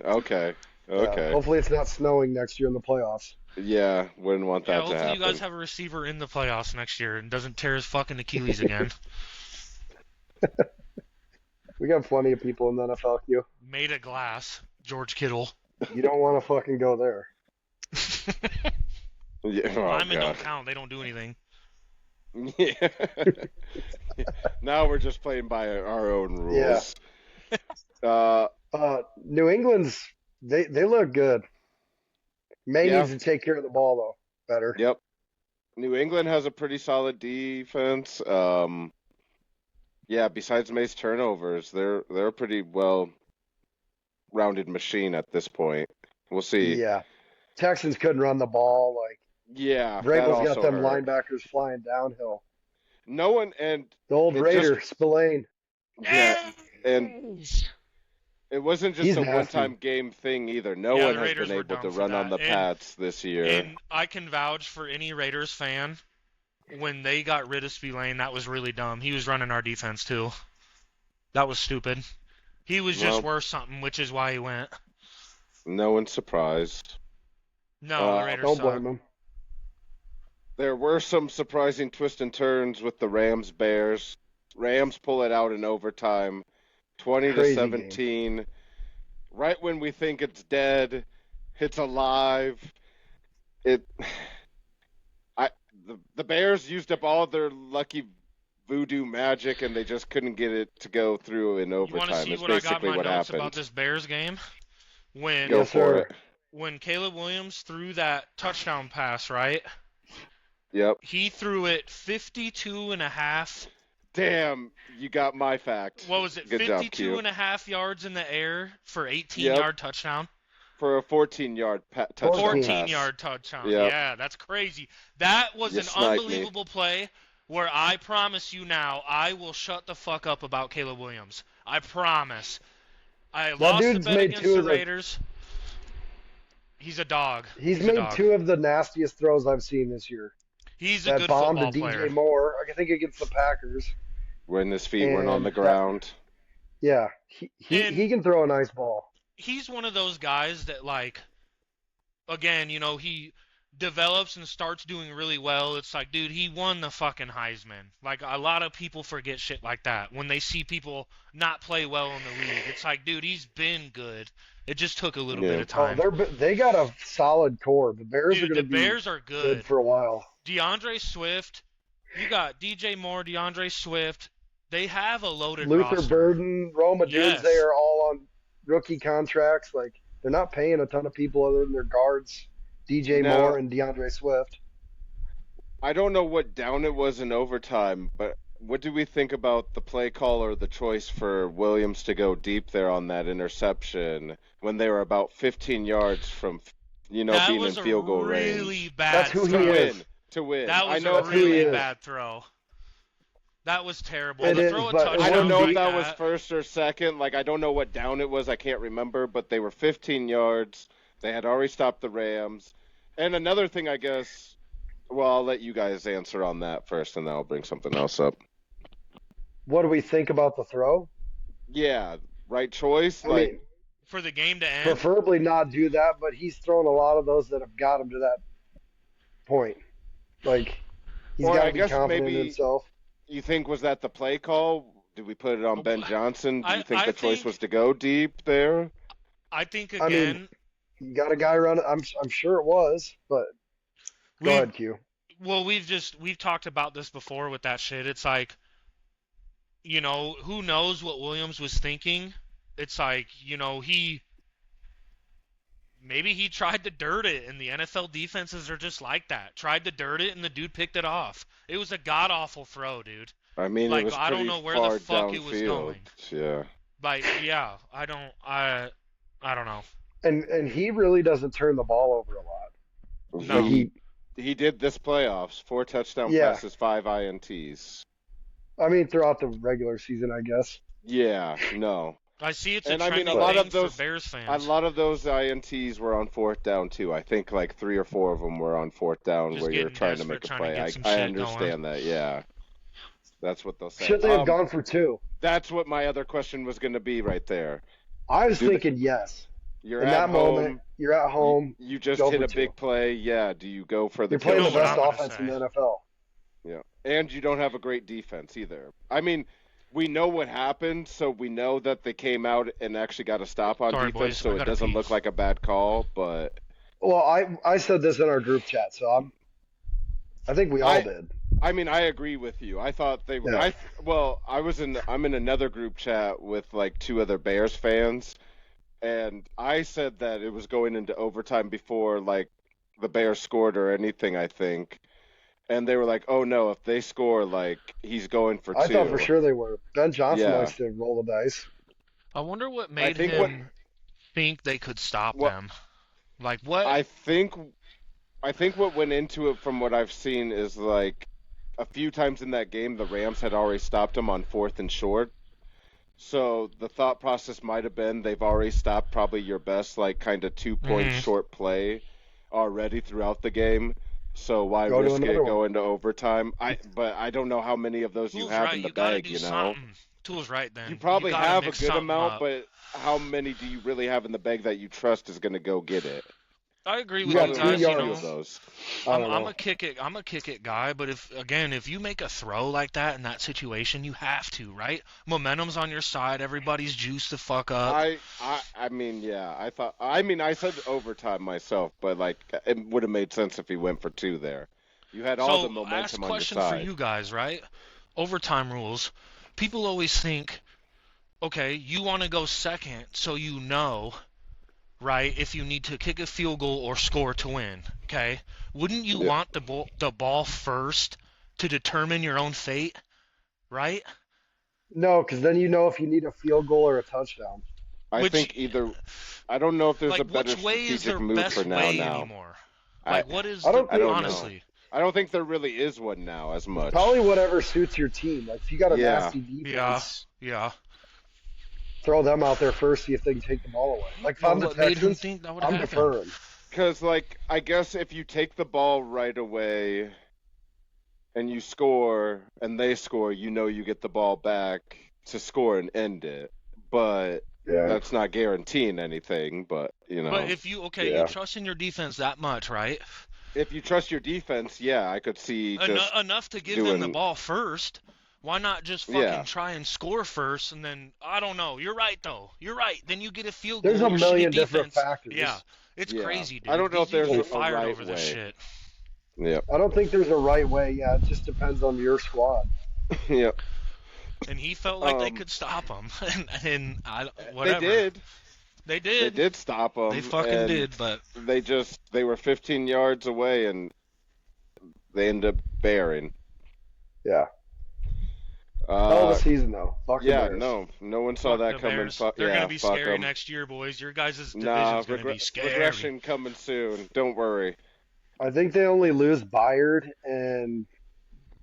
Okay. Yeah, Okay. hopefully it's not snowing next year in the playoffs. Yeah, wouldn't want Yeah, that to hopefully you guys happen. have a receiver in the playoffs next year and doesn't tear his fucking Achilles again. We got plenty of people in the NFL. Made of glass. George Kittle. You don't want to fucking go there. Yeah. Oh, Linemen don't God. count. They don't do anything. Yeah. Now we're just playing by our own rules. Uh, New England's they look good. May Yeah. needs to take care of the ball though better. Yep. New England has a pretty solid defense. Yeah, besides May's turnovers, they're a pretty well-rounded machine at this point. We'll see. Yeah, Texans couldn't run the ball. Like Yeah, that Vrabel's got also them hurt. linebackers flying downhill. No one, and The old It Raider Spillane. yeah, and it wasn't just He's a nasty. one-time game thing either. No Yeah, one the has Raiders been were able to dumb for run on that. the And- Pats this year. And I can vouch for any Raiders fan. When they got rid of Spillane, that was really dumb. He was running our defense too. That was stupid. He was just Well- worth something, which is why he went. No one's surprised. No, the Raiders Don't suck. blame him. There were some surprising twists and turns with the Rams Bears. Rams pull it out in overtime, 20 to Crazy 17. Right when we think it's dead, it's alive. The Bears used up all their lucky voodoo magic and they just couldn't get it to go through in You want to overtime. see It's what I got in basically my what notes happened. about this Bears game? When Go Yes, for sir. it. when Caleb Williams threw that touchdown pass, right? Yep. He threw it 52 and a half. Damn, you got my fact. What was it? Good job, 52 Q. and a half yards in the air for Yep. 18-yard touchdown. For a 14-yard touchdown 14-yard touchdown. Yep. Yeah, that's crazy. That was You an sniped me. unbelievable play where I promise you now I will shut the fuck up about Caleb Williams. I promise. I lost the dude's bet made against two the of the- Raiders. He's a dog. He's a made dog. two of the nastiest throws I've seen this year. He's a That good bomb to football DJ player. Moore, I think against the Packers. when his feet weren't on And the that- ground. Yeah, And- he can throw a nice ball. He's one of those guys that, like, again, you know, he develops and starts doing really well. It's like, dude, he won the fucking Heisman. Like, a lot of people forget shit like that when they see people not play well in the league. It's like, dude, he's been good. It just took a little Yeah. bit of time. They got a solid core. The Bears are Dude, going to the be Bears are good good. for a while. DeAndre Swift, you got DJ Moore, DeAndre Swift. They have a loaded Luther roster. Burden, Roma Yes. Dudes, they are all on rookie contracts. Like, they're not paying a ton of people other than their guards, DJ No. Moore and DeAndre Swift. I don't know what down it was in overtime, but what do we think about the play call or the choice for Williams to go deep there on that interception when they were about 15 yards from, That being in was a field goal really range? bad That's who he throw. To is. win. To win. That I was know a That's who he really is. bad throw. That was terrible. It To is, throw a but touchdown I don't know like if that was that, first or second. Like, I don't know what down it was. I can't remember, but they were 15 yards. They had already stopped the Rams. And another thing, I guess, well, I'll let you guys answer on that first, and then I'll bring something else up. What do we think about the throw? Yeah, right choice. I mean, For the game to end, preferably not do that, but he's thrown a lot of those that have got him to that point. Like, he's or got I to be guess confident in maybe himself. you think was that the play call? Did we put it on Ben Johnson? Do you think I the choice think was to go deep there? I think I mean, again you got a guy running. I'm sure it was, but go we ahead, Q. well we've talked about this before with that shit. It's like, who knows what Williams was thinking? It's like, maybe he tried to dirt it, and the NFL defenses are just like that. Tried to dirt it, and the dude picked it off. It was a god awful throw, dude. I mean, it Like, was I don't pretty know where the far fuck it was downfield. going. Yeah. Like, yeah, I don't know. And he really doesn't turn the ball over a lot. No. Like He did this playoffs. 4 touchdown Yeah. passes, 5 INTs. I mean, throughout the regular season, I guess. Yeah, no. I see it's a And I mean, trending a lot thing of those, for Bears fans. a lot of those INTs were on 4th down too. I think like 3 or 4 of them were on 4th down Just where you're getting trying to desperate, make a trying to play. get some I shit understand that. Yeah, that's what they'll say. Should they have gone for 2? That's what my other question was going to be right there. I was thinking yes. You're In at that home. moment, you're at home. You just go hit for a 2. big play. Yeah. Do you go for the You're playing You the know what best I'm gonna offense in say. the NFL. Yeah. And you don't have a great defense either. I mean, we know what happened, so we know that they came out and actually got a stop on Sorry, defense, boys, so I it gotta doesn't pee. look like a bad call, but Well, I said this in our group chat, so I think we all did. I mean, I agree with you. I thought they were. Yeah. I'm in another group chat with like 2 other Bears fans, and I said that it was going into overtime before like the Bears scored or anything, I think. And they were like, "Oh no, if they score, like he's going for 2." I thought for sure they were. Ben Johnson Yeah. likes to roll the dice. I wonder what made think him think they could stop them. Like, what? I think what went into it from what I've seen is like a few times in that game the Rams had already stopped him on 4th and short. So the thought process might have been they've already stopped probably your best like kind of 2-point short play already throughout the game. So why Go to risk it another one. going to overtime? But I don't know how many of those you Tool's have right. in the You gotta bag, do you know. something. Tool's right then. You probably gotta have a mix good something amount, up. but how many do you really have in the bag that you trust is going to go get it? I agree with got you 2 guys. Few yards. of those. I don't I'm know. a kick it guy, but if you make a throw like that in that situation, you have to, right? Momentum's on your side, everybody's juiced the fuck up. I mean, yeah, I said overtime myself, but like it would have made sense if he went for 2 there. You had all the momentum ask on your question side. for you guys, right? Overtime rules. People always think, okay, you want to go second, so you know, right, if you need to kick a field goal or score to win, okay? Wouldn't you Yeah. want the ball first to determine your own fate, right? No, because then you know if you need a field goal or a touchdown. I think either. I don't know if there's a Like, better which way is strategic their move best for now. way anymore? Like, what is I don't the, think- honestly? I don't think there really is one now as much. Probably whatever suits your team. Like if you got a Yeah. nasty Yeah, defense, yeah. throw them out there first, see if they can take the ball away. Like if I'm the What made him Texans, think that would I'm happen? deferring. Because, like, I guess if you take the ball right away and you score and they score, you know you get the ball back to score and end it. But Yeah. that's not guaranteeing anything. But, you know, But if you Yeah. you trust in your defense that much, right? if you trust your defense, yeah, I could see just Enough to give them the doing- ball first. Why not just fucking Yeah. try and score first and then I don't know. You're right though. You're right. Then you get a field There's goal. a your million shitty different defense. factors. Yeah, it's Yeah. crazy, dude. I don't know if These dudes there's will a fight right over this way. shit. Yeah, I don't think there's a right way. Yeah, it just depends on your squad. yeah. And he felt like they Um, could stop him, and whatever. They did. They They did. did stop them. They fucking and did. But They were 15 yards away and they ended up bearing. Yeah. Hell of Uh, a season though. Fuck the yeah, Bears. no one saw fuck that the coming. Bears. Fuck, They're yeah, gonna be fuck scary 'em. next year, boys. Your guys' division's Nah, gonna be scary. regression coming soon. Don't worry. I think they only lose Byard and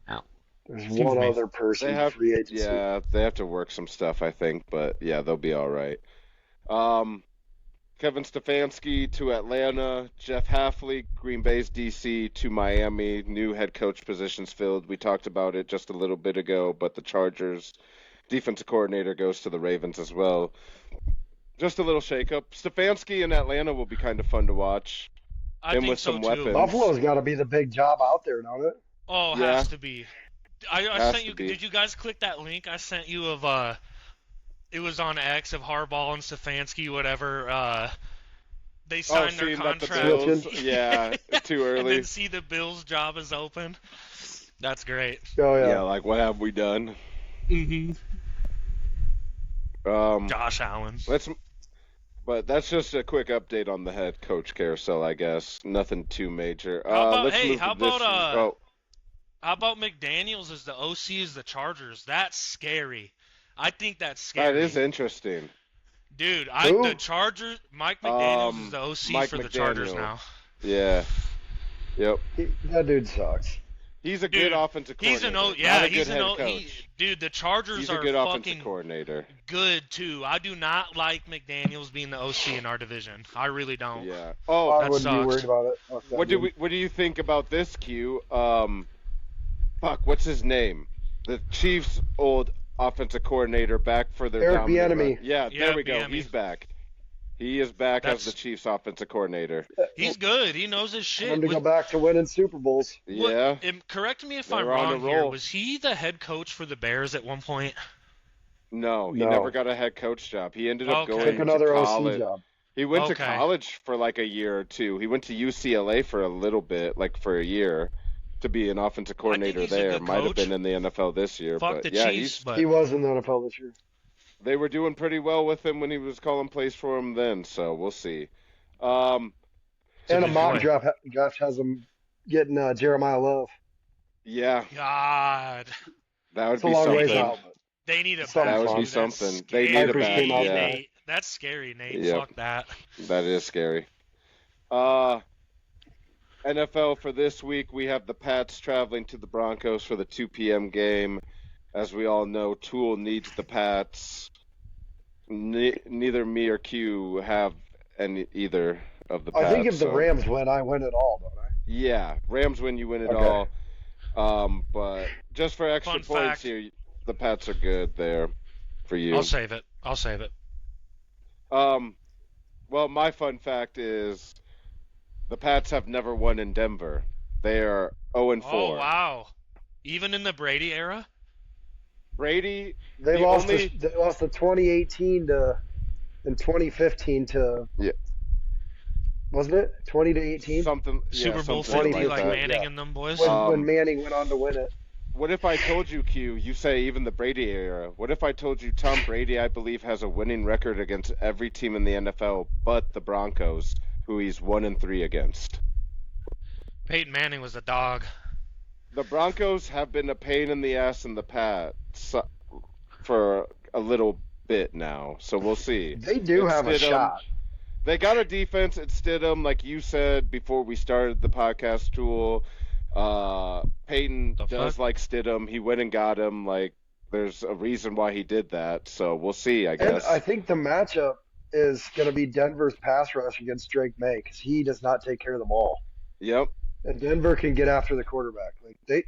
Ow. there's Excuse one me. other person They have, free agency. yeah, they have to work some stuff, I think, but yeah, they'll be all right. Kevin Stefanski to Atlanta, Jeff Hafley, Green Bay's DC to Miami. New head coach positions filled. We talked about it just a little bit ago, but the Chargers defensive coordinator goes to the Ravens as well. Just a little shakeup. Stefanski in Atlanta will be kind of fun to watch. I Him think with so some too. weapons. Buffalo's got to be the big job out there, don't it? Oh, Yeah. has to be. I Has sent to you. be. Did you guys click that link I sent you of It was on X of Harbaugh and Stefanski, whatever. They signed their seeing that the contract. Bills, yeah, too And early. then see the Bills' job is open. That's great. Oh Yeah, yeah. like what have we done? Mm-hmm. Um, Josh Allen. But that's just a quick update on the head coach carousel, I guess. Nothing too major. How about Let's hey? move How to this. about How about McDaniels as the OC as the Chargers? That's scary. I think that's scary. That is interesting. Dude, Who? the Chargers. Mike McDaniels is the OC Mike for the Chargers McDaniel. now. Yeah. Yep. That dude sucks. He's a Dude, good offensive He's coordinator. an yeah, not a he's good an head coach. dude. The Chargers He's a are good offensive fucking coordinator. good too. I do not like McDaniels being the OC in our division. I really don't. Yeah. I Oh, that wouldn't be sucks. worried about it. Fuck that dude. what do you think about this, Q? Fuck, what's his name? The Chiefs' old offensive coordinator back for their Eric dominant Bieniemy. run. Yeah, Yeah, there we go. Bieniemy. He's back. He is back as That's- the Chiefs' offensive coordinator. He's good. He knows his Want shit. him to go back to winning Super Bowls. Yeah. Correct me if They I'm were on wrong a here. roll. Was he the head coach for the Bears at one point? No, he No. never got a head coach job. He ended up Okay. going Took another to OC college. job. He went to Okay. college for like a year or two. He went to UCLA for a little bit, like for a year, to be an offensive coordinator he's a there. good Might have coach. been in the NFL this year, Fuck but the yeah, Chiefs, but He was in the NFL this year. they were doing pretty well with him when he was calling plays for him then. So we'll see. Um, So And a did mock you- draft has him getting Jeremiah Love. yeah, God, that would It's a be long ways something. out. But they need a Something back. That would dude. be That's something. They scary, need a back, yeah. Nate. That's scary, Nate. Yep. Fuck that. That is scary. NFL for this week, we have the Pats traveling to the Broncos for the 2 p.m. game. As we all know, Tool needs the Pats. Neither me or Q have either of the Pats. I think if the so- Rams win, I win it all, don't I? Yeah, Rams win, you win it Okay. all. But just for extra Fun points fact. here, the Pats are good there for you. I'll save it. Well, my fun fact is the Pats have never won in Denver. They are 0-4. Oh wow. Even in the Brady era? Brady, They The lost. only- They lost the 2018 to and 2015 to. Yeah. Wasn't it 20 to 18? something, Super Bowl something 50, like that. Manning yeah. and them boys. When Manning went on to win it. What if I told you, Q, you say even the Brady era, what if I told you Tom Brady, I believe, has a winning record against every team in the NFL but the Broncos, who he's 1-3 against? Peyton Manning was a dog. The Broncos have been a pain in the ass in the Pats for a little bit now, so we'll see. They do It's have a Stidham. shot. They got a defense at Stidham, like you said before we started the podcast, Tool. Peyton The does fuck? like Stidham. He went and got him. Like, there's a reason why he did that. So we'll see, I And guess. I think the matchup is going to be Denver's pass rush against Drake May because he does not take care of the ball, Yep. and Denver can get after the quarterback. Like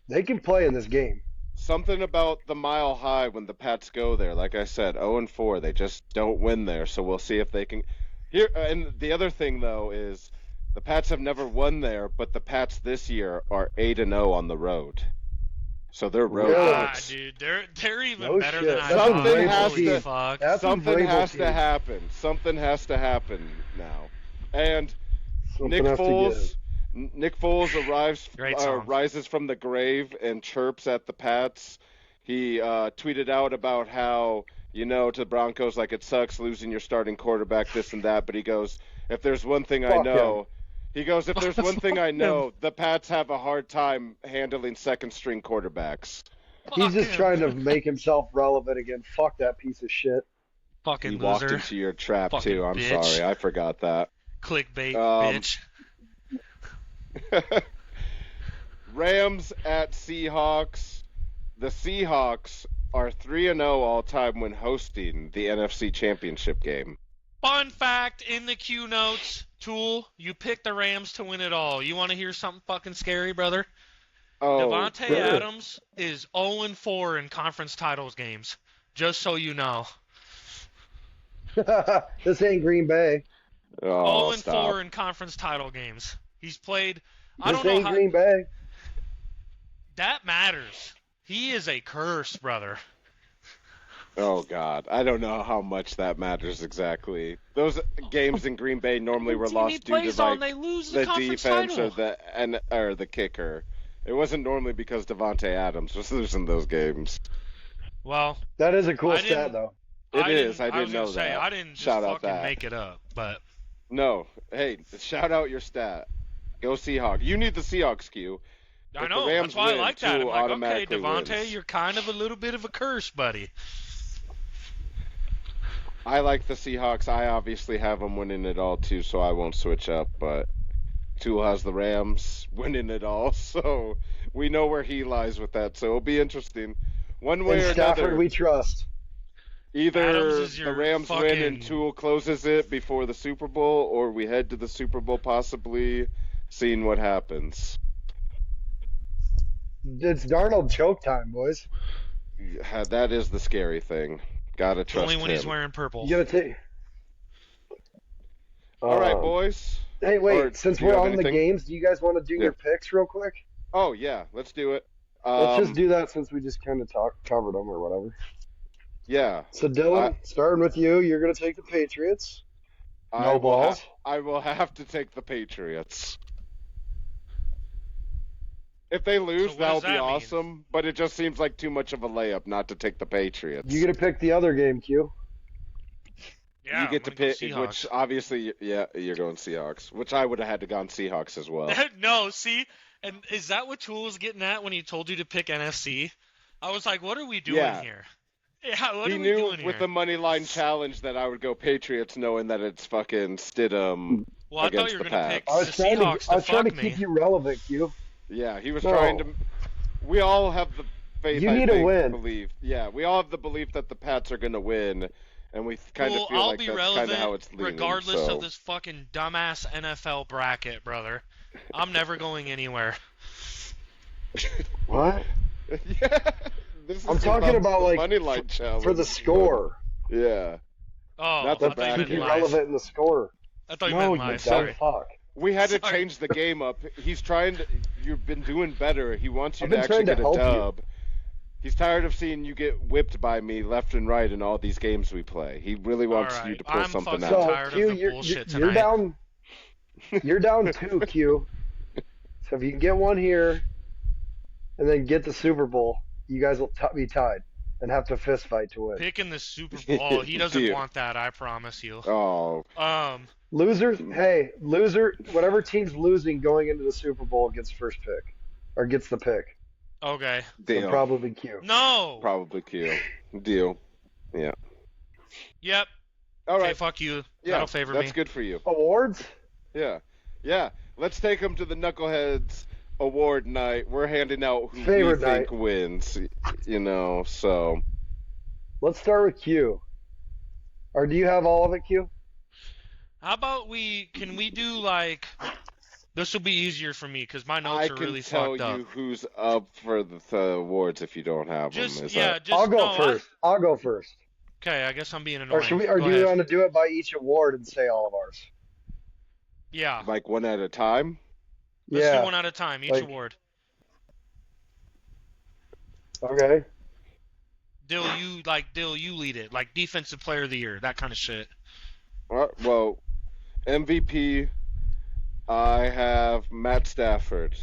they can play in this game. Something about the Mile High when the Pats go there. Like I said, 0-4. They just don't win there. So we'll see if they can. Here, and the other thing though is the Pats have never won there, but the Pats this year are 8-0 on the road. So they're road Really? Ah, dogs. dude, they're even No better shit. than I That's thought. a Vrabel Holy team. fuck. That's a Something Vrabel has team. to happen. Something has to happen now. And Something Nick has to Foles, give. Nick Foles Great song. rises from the grave and chirps at the Pats. He tweeted out about how, to the Broncos, like, it sucks losing your starting quarterback, this and that. But he goes, if there's one thing I Fuck know, he goes, if there's one thing I Fuck know, the Pats have a hard time handling second-string quarterbacks. He's Fuck just him. trying to make himself relevant again. Fuck that piece of shit. Fucking He walked loser. into your trap, Fucking too. I'm bitch. sorry. I forgot that. Clickbait, Um, bitch. Rams at Seahawks. The Seahawks are 3-0 all time when hosting the NFC Championship game. Fun fact in the Q notes, Tool, you picked the Rams to win it all. You want to hear something fucking scary, brother? Oh, Devontae sure. Adams is 0-4 in conference titles games. Just so you know. This ain't Green Bay. oh, 0-4 stop. in conference title games. He's played. I This don't know ain't how Green Bay. that matters. He is a curse, brother. Oh God, I don't know how much that matters exactly. Those games in Green Bay normally were Team he lost due plays to on, like they lose the the conference defense title. or the kicker. It wasn't normally because Devontae Adams was losing those games. Well, That is a cool I stat, didn't. though. It I is. didn't. I I was didn't gonna know say that. I didn't just Shout out fucking that. make it up, but No, hey, shout out your stat. Go Seahawks. You need the Seahawks, Q. I If the know. Rams That's why I win, like that. I'm Tua like, okay, automatically Devontae, wins. you're kind of a little bit of a curse, buddy. I like the Seahawks. I obviously have them winning it all too, so I won't switch up. But Tua has the Rams winning it all, so we know where he lies with that. So it'll be interesting. One way In or Stafford, another, we trust. Adams either is the your Rams win fucking. and Tua closes it before the Super Bowl, or we head to the Super Bowl possibly, seeing what happens. It's Darnold choke time, boys. Yeah, that is the scary thing. Gotta trust Only when him. he's wearing purple. You gotta take. All right, boys. Hey, Or wait. Since do you we're have on the anything? games, do you guys want to do Yeah. your picks real quick? Oh yeah, let's do it. Let's just do that since we just kind of covered them or whatever. Yeah. So Dylan, starting with you, you're gonna take the Patriots. I No will balls. I will have to take the Patriots. If they lose, So what that'll does be that mean? awesome. But it just seems like too much of a layup not to take the Patriots. You get to pick the other game, Q. Yeah, You get to I'm gonna pick, go which obviously, yeah, you're going Seahawks. Which I would have had to gone Seahawks as well. Seahawks. No, see, and is that what Tool was getting at when he told you to pick NFC? I was like, what are we doing Yeah. here? Yeah, what He are we knew doing with here? the money line challenge that I would go Patriots, knowing that it's fucking Stidham. Well, I thought against you were the gonna Pats. pick I was the trying to, Seahawks I was trying to fuck me. keep you relevant, Q. Yeah, he was No. trying to. We all have the faith. You I need to think, win. Belief. Yeah, we all have the belief that the Pats are going to win, and we kind Well, of feel I'll like be that's kind relevant of how it's leaning. regardless so. of this fucking dumbass NFL bracket, brother. I'm never going anywhere. What? Yeah, this I'm is talking about the like money line challenge for the score. Yeah, Oh, Not the I thought you bracket. meant Keep you live. relevant in the score. I thought you No, meant you live. dumb Sorry. fuck. we had to Sorry. change the game up. He's trying to. You've been doing better. He wants you I've to been actually trying to get a help you. dub. He's tired of seeing you get whipped by me left and right in all these games we play. He really wants All you right, to pull I'm something fucking out. So tired of Q, the you're, bullshit you're tonight. down. You're down 2, Q. So if you can get one here, and then get the Super Bowl, you guys will be tied and have to fist fight to win. Picking the Super Bowl, he doesn't Deal. want that. I promise you. Oh, Loser, hey, loser, whatever team's losing going into the Super Bowl gets first pick, or gets the pick. Okay. deal. So probably Q. No. Probably Q. Deal. Yeah. Yep. All Okay, right. fuck you. Yeah, That'll favor that's me. good for you. Awards? Yeah. Yeah. Let's take him to the Knuckleheads Award night. We're handing out who Favorite we think night. wins. So. Let's start with Q. Or do you have all of it, Q? How about can we do like, this will be easier for me because my I notes are can really tell fucked up. you who's up for the awards if you don't have them. Just, Is yeah, that... just, I'll go no, first. I'll go first. Okay, I guess I'm being Or annoying. or Go do you ahead. want to do it by each award and say all of ours? Yeah. like one at a time? Let's Yeah. do one at a time, each like- award. Okay. Dill, you lead it. Like defensive player of the year, that kind of shit. Well, MVP, I have Matt Stafford.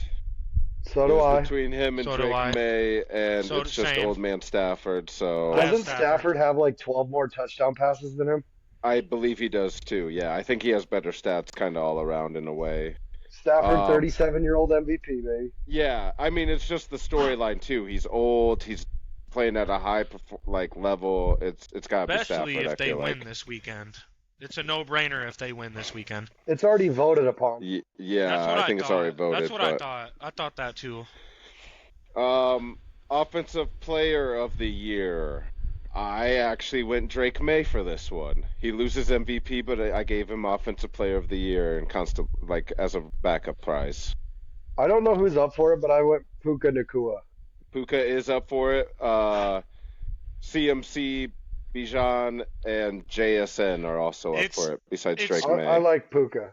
So do It's I. between him and So do I. Drake May, and So it's just same. old man Stafford. So Yeah. Doesn't Stafford. Stafford have like 12 more touchdown passes than him? I believe he does too. Yeah, I think he has better stats, kind of all around in a way. Stafford, um, 37-year-old MVP, baby. Yeah, I mean it's just the storyline too. He's old. He's playing at a high level. It's gotta be Especially Stafford. I if they feel win like. this weekend. It's a no-brainer if they win this weekend. It's already voted upon. Yeah, That's what I think it's thought. already voted. That's what I but, thought. I thought that too. Offensive player of the year. I actually went Drake May for this one. He loses MVP, but I gave him Offensive Player of the Year and constant like as a backup prize. I don't know who's up for it, but I went Puka Nakua. Puka is up for it. CMC, Bijan, and JSN are also up It's for it. Besides it's Drake I May. like Puka.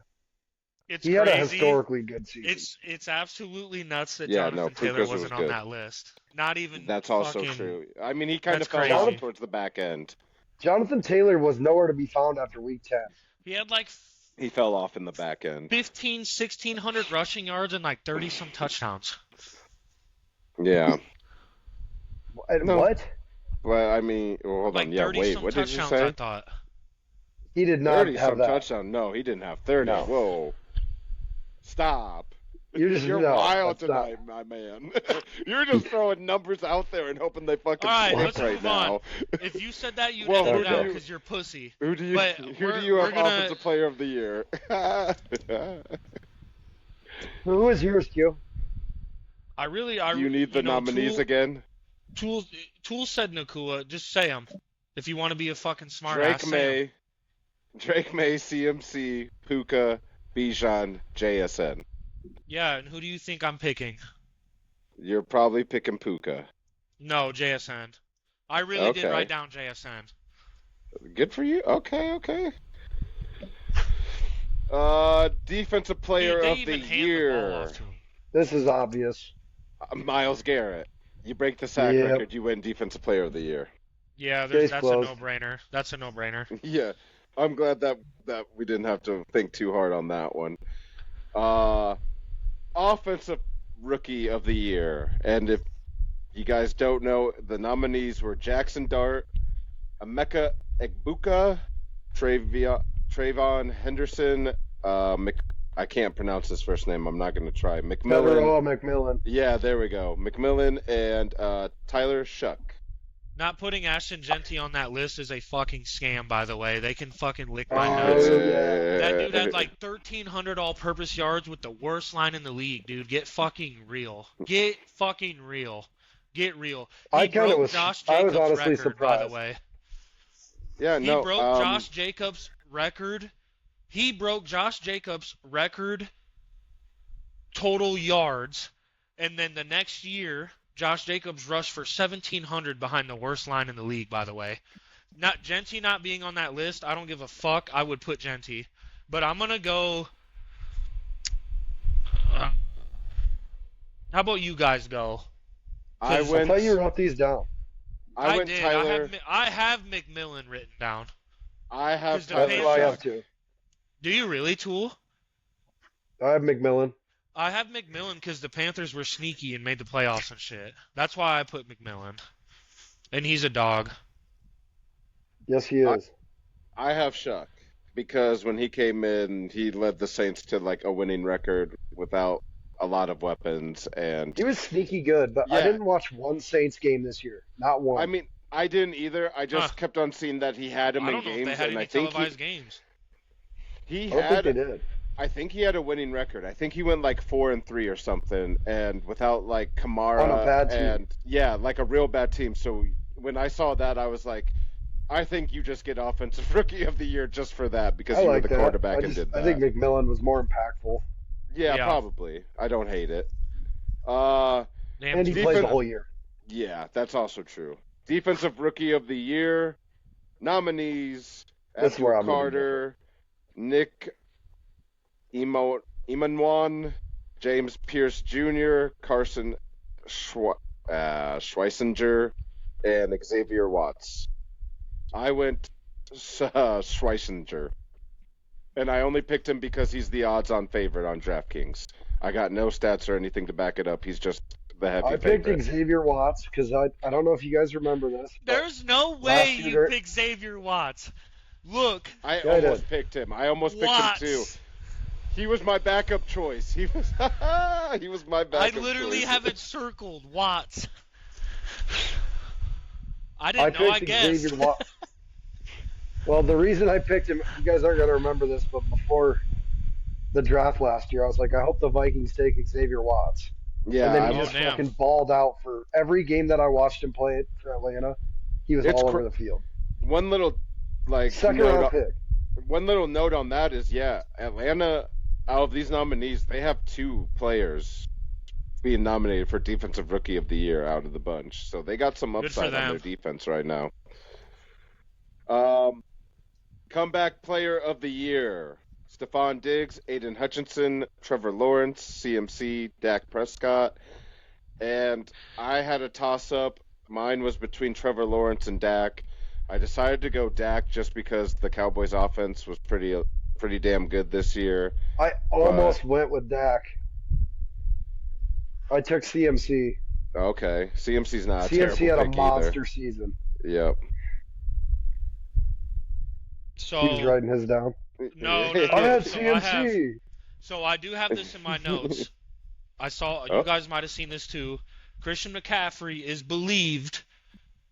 it's He had a crazy. historically good season. It's absolutely nuts that Yeah, no, Jonathan Taylor Puka's was wasn't on good. that list. Not even That's also fucking, true. I mean, he kind That's of fell crazy. off towards the back end. Jonathan Taylor was nowhere to be found after week 10. He had like He fell off in the back end. 1,600 rushing yards and like 30 some touchdowns. Yeah. No. What? Well, I mean, hold Like on. Yeah, 30 wait. some What did you touchdowns, say? I thought. He did not 30 have some that. touchdown. No, he didn't have 30. No. Whoa. Stop. You're wild that's not- tonight, my man. You're just throwing numbers out there and hoping they fucking All right, flip let's right move on. now. If you said that, you'd Well, edit who it do out you- because you're pussy. Who do you But who we're- do you we're have gonna- Offensive Player of the Year? Who is yours, Q? You need the nominees again? Tool said Nakua. Just say them. If you want to be a fucking smart Drake ass, say 'em. Drake May, CMC, Puka, Bijan, JSN. Yeah, and who do you think I'm picking? You're probably picking Puka. No, JSN. I really did Okay. write down JSN. Good for you. Okay. Defensive Player Dude, they of the even hand the ball Year. off to him. This is obvious. Myles Garrett. You break the sack Yep. record, you win Defensive Player of the Year. Yeah, Case that's closed. a no-brainer. That's a no-brainer. Yeah, I'm glad that we didn't have to think too hard on that one. Offensive Rookie of the Year, and if you guys don't know, the nominees were Jackson Dart, Emeka Egbuka, Trayvon Henderson, I can't pronounce his first name. I'm not going to try. McMillan. Devereaux McMillan. Yeah, there we go. McMillan and Tyler Shuck. Not putting Ashton Genty on that list is a fucking scam, by the way. They can fucking lick my Oh, nuts. yeah. That dude had like 1,300 all-purpose yards with the worst line in the league, dude. Get fucking real. Get fucking real. Get real. He I kinda broke was- Josh I was Jacobs' honestly record, by the surprised. way. Yeah, He no. broke Josh Jacobs' record. He broke Josh Jacobs' record total yards, and then the next year, Josh Jacobs rushed for 1,700 behind the worst line in the league, by the way. Not Genty not being on that list, I don't give a fuck. I would put Genty. But I'm going to go... how about you guys go? I I went. thought you wrote these down. I went did. Tyler. I have McMillan written down. I have 'Cause the Tyler That's Panthers- what I Shuck. have too. Do you really, Tool? I have McMillan. I have McMillan because the Panthers were sneaky and made the playoffs and shit. That's why I put McMillan. And he's a dog. Yes, he is. I have Shuck because when he came in, he led the Saints to like a winning record without a lot of weapons, and He was sneaky good, but I Yeah. didn't watch one Saints game this year. Not one. I mean, I didn't either. I just Huh. kept on seeing that he had him I in don't know if games, they had and I any think televised games. he I don't think had. they did. I think he had a winning record. I think he went like 4-3 or something, and without like Kamara On a bad team. and yeah, like a real bad team. So when I saw that, I was like, I think you just get Offensive Rookie of the Year just for that because I you like were the that. quarterback I, and did that. I think McMillan was more impactful, Yeah, Yeah. probably. I don't hate it. Damn, and he Defense- played the whole year. Yeah, that's also true. Defensive Rookie of the Year nominees: That's Andrew where I'm gonna Carter, Nick Imanwan, James Pierce Jr., Carson Schweisinger, and Xavier Watts. I went Schweisinger, and I only picked him because he's the odds-on favorite on DraftKings. I got no stats or anything to back it up. He's just the heavy I picked favorite. Xavier Watts because I don't know if you guys remember this. but There's no last way you year- pick Xavier Watts. Look, I Yeah, I almost did. picked him. I almost picked Watts. him too. He was my backup choice. He was he was my I backup literally choice. have it circled. Watts. I I didn't know. I picked guessed. Xavier Watts. Well, the reason I picked him, you guys aren't going to remember this, but before the draft last year, I was like, I hope the Vikings take Xavier Watts. Yeah, And then I he was, just damn. fucking balled out for every game that I watched him play it for Atlanta. He was It's all over the field. one little like Second note. round pick. One little note on that is, yeah, Atlanta, out of these nominees, they have 2 players being nominated for Defensive Rookie of the Year out of the bunch. So they got some Good for upside on their them. defense right now. Comeback Player of the Year: Stephon Diggs, Aiden Hutchinson, Trevor Lawrence, CMC, Dak Prescott. And I had a toss-up. Mine was between Trevor Lawrence and Dak. I decided to go Dak just because the Cowboys' offense was pretty damn good this year. I almost went with Dak. I took CMC. Okay, CMC's not a CMC terrible had a pick monster either. season. Yep. So He was writing his down. no. I had So I have. CMC. So I do have this in my notes. I saw Oh. you guys might have seen this too. Christian McCaffrey is believed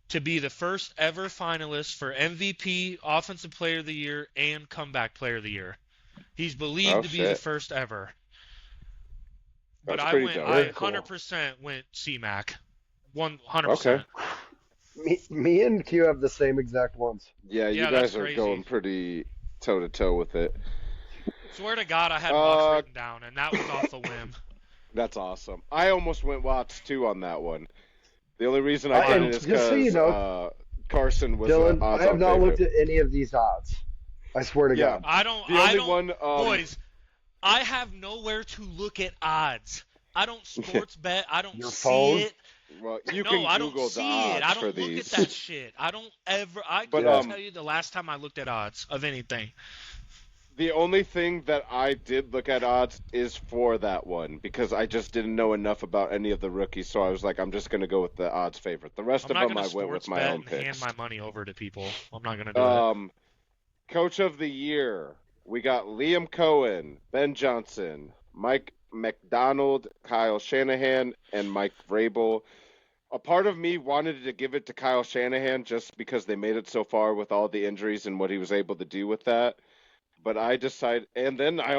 to be the first ever finalist for MVP, Offensive Player of the Year, and Comeback Player of the Year. He's believed to be the shit. first ever. But That's I pretty went. dope. I Very cool. 100% went C-Mac. 100%. Okay. Me and Q have the same exact ones. Yeah, you Yeah, guys that's are crazy. going pretty toe-to-toe with it. Swear to God, I had Watts written down, and that was off the whim. That's awesome. I almost went Watts too on that one. The only reason I did And it is just so you because know, Carson was Dylan, the I odds-on have not favorite. looked at any of these odds. I swear to Yeah. God. I don't. The I only don't. one, Boys, I have nowhere to look at odds. I don't sports bet. I don't Your see phone? it. Well, you No, can I Google don't the see odds it. I for don't look these. at that shit. I don't ever. I But, couldn't tell you the last time I looked at odds of anything. The only thing that I did look at odds is for that one because I just didn't know enough about any of the rookies, so I was like, I'm just going to go with the odds favorite. The rest I'm of not them gonna I went with sports my bet own and hand picks. my money over to people. I'm not gonna do it. Coach of the Year, we got Liam Cohen, Ben Johnson, Mike McDonald, Kyle Shanahan, and Mike Vrabel. A part of me wanted to give it to Kyle Shanahan just because they made it so far with all the injuries and what he was able to do with that. But I decided, and then I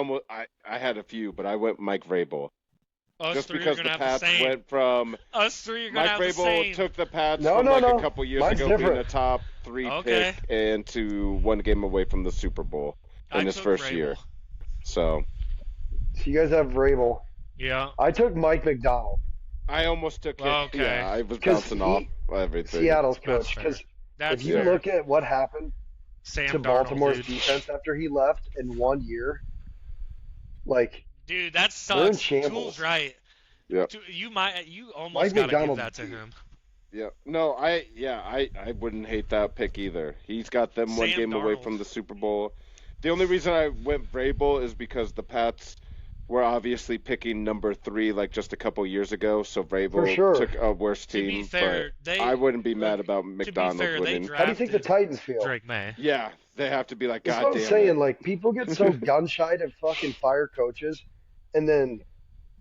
had a few, but I went Mike Vrabel. Us Just three are because gonna the have the Pats same. went from Us three are gonna Mike have the Vrabel same. took the Pats No, from no, like no. a couple years Mine's ago being different. a top 3 Okay. pick and to 1 game away from the Super Bowl in I his took first Vrabel. year. So So you guys have Vrabel. Yeah. I took Mike McDonald. I almost took it. Okay. Yeah, I was 'Cause bouncing he- off everything. Seattle's That's coach. fair. Because That's if you fair. look at what happened Sam to Darnold, Baltimore's dude. defense after he left in 1 year, like, Dude, that they're in sucks. shambles. Tool's right. Yep. You almost Mike gotta give McDonald, that to dude. him. Yeah. No, I wouldn't hate that pick either. He's got them 1 Sam game away Darnold. from the Super Bowl. The only reason I went Vrabel is because the Pats were obviously picking number 3 like just a couple years ago, so Vrabel For sure. took a worse To be team. fair, but I wouldn't be mad about to be McDonald fair, they winning. drafted How do you think the Titans feel? Drake May. Yeah, they have to be like, That's God what I'm damn saying. it. Like, people get so gun shy to fucking fire coaches, and then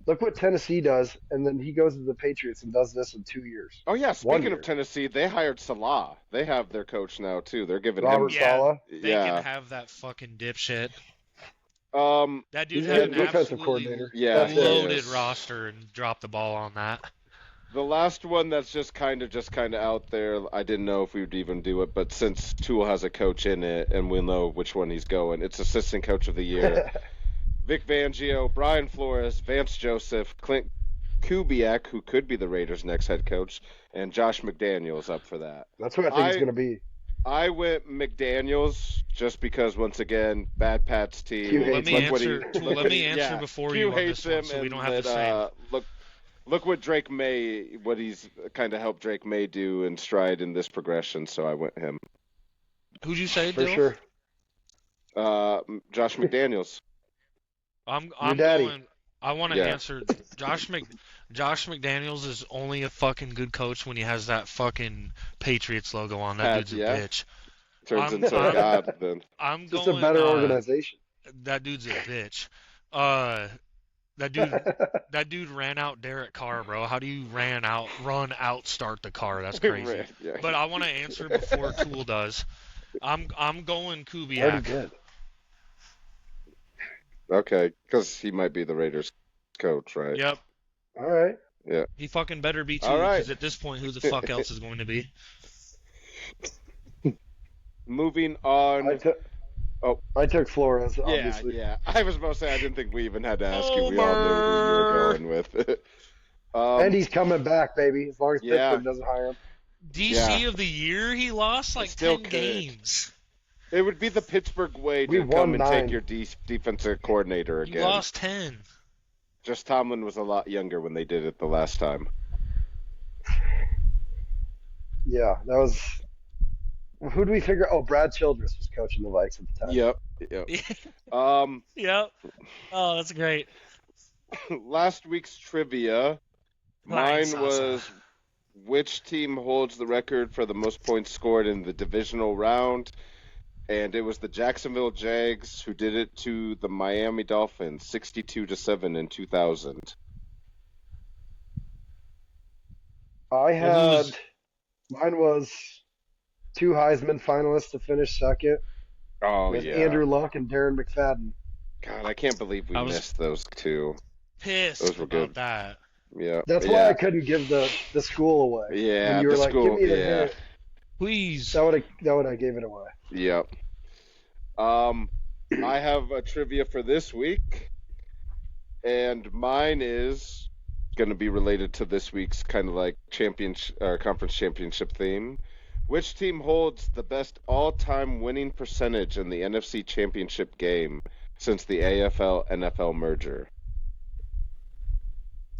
look what Tennessee does, and then he goes to the Patriots and does this in 2 years. Oh yeah, 1 speaking year. of Tennessee, they hired Salah. They have their coach now too. They're giving Robert him Yeah. Saleh. They yeah. can have that fucking dipshit. That dude He's a had good an defensive absolutely coordinator. Yeah, That's he it. loaded is. roster and dropped the ball on that. The last one that's just kind of out there, I didn't know if we would even do it, but since Tool has a coach in it and we'll know which one he's going, it's Assistant Coach of the Year. Vic Fangio, Brian Flores, Vance Joseph, Clint Kubiak, who could be the Raiders' next head coach, and Josh McDaniels up for that. That's what I think it's going to be. I went McDaniels just because, once again, bad Pat's team. Q Let hates me him. let me answer yeah, before Q you on hates this one, him, so we and don't have the same. Look what Drake May, what he's kind of helped Drake May do in stride in this progression. So I went him. Who'd you say, For Dill? sure. Josh McDaniels. I'm daddy. going. I want to Yeah. answer. Josh McDaniels is only a fucking good coach when he has that fucking Patriots logo on. That Pats, dude's a yeah. bitch. Turns I'm- into a I'm- god then. I'm Just going. a better organization. That dude's a bitch. That dude ran out Derek Carr, bro. How do you run out, start the car? That's crazy. Yeah. But I want to answer before Tool does. I'm going Already Kubiak. did. Okay, because he might be the Raiders coach, right? Yep. All right. He fucking better be too, All right. because at this point, who the fuck else is going to be? Moving I on. took Oh, I took Flores, yeah, obviously. yeah. I was about to say I didn't think we even had to ask you. We all knew who you were Homer. going with. And he's coming back, baby, as long as Yeah, Pittsburgh doesn't hire him. yeah. DC of the year, he lost I like still 10 could. games. It would be the Pittsburgh way We to come won and take 9. your defensive coordinator You again. lost 10. Just Tomlin was a lot younger when they did it the last time. Yeah, that was. Who do we figure? Oh, Brad Childress was coaching the Vikes at the time. Yep, yep. Um, Yep. Oh, that's great. last week's trivia, Flying mine was Sasa. which team holds the record for the most points scored in the divisional round? And it was the Jacksonville Jags who did it to the Miami Dolphins, 62-7 in 2000. Mine was 2 Heisman finalists to finish second Oh with yeah. Andrew Luck and Darren McFadden. God, I can't believe we I was missed those two. pissed Those were about good. that. Yeah. That's why I couldn't give the school away. Yeah, When you were the like, school. give me the Yeah. hint, Please. that would have gave it away. Yep. I have a trivia for this week, and mine is going to be related to this week's kind of like conference championship theme. Which team holds the best all-time winning percentage in the NFC Championship game since the AFL NFL merger?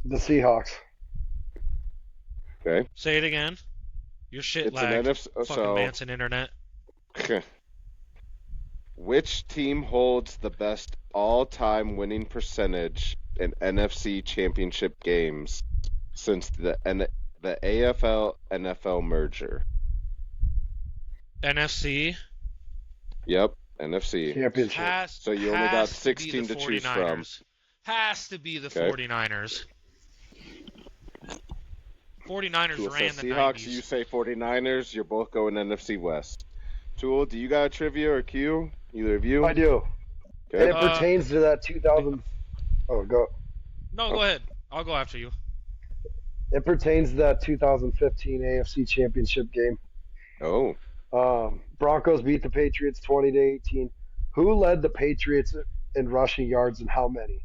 The Seahawks. Okay. Say it again. Your shit It's lagged. an NFC. Fucking Manson internet. Which team holds the best all-time winning percentage in NFC Championship games since the AFL NFL merger? NFC. Yep, NFC. Championship. So you only got has to be 16 the to choose from. 49ers. Has to be the Okay. 49ers. 49ers Tool ran says the Seahawks, 90s. you say 49ers, you're both going NFC West. Tool, do you got a trivia or Q? Either of you? I do. Okay. And it pertains to that 2000. Oh, go. No, go ahead. I'll go after you. It pertains to that 2015 AFC Championship game. Oh. Broncos beat the Patriots 20-18. Who led the Patriots in rushing yards and how many?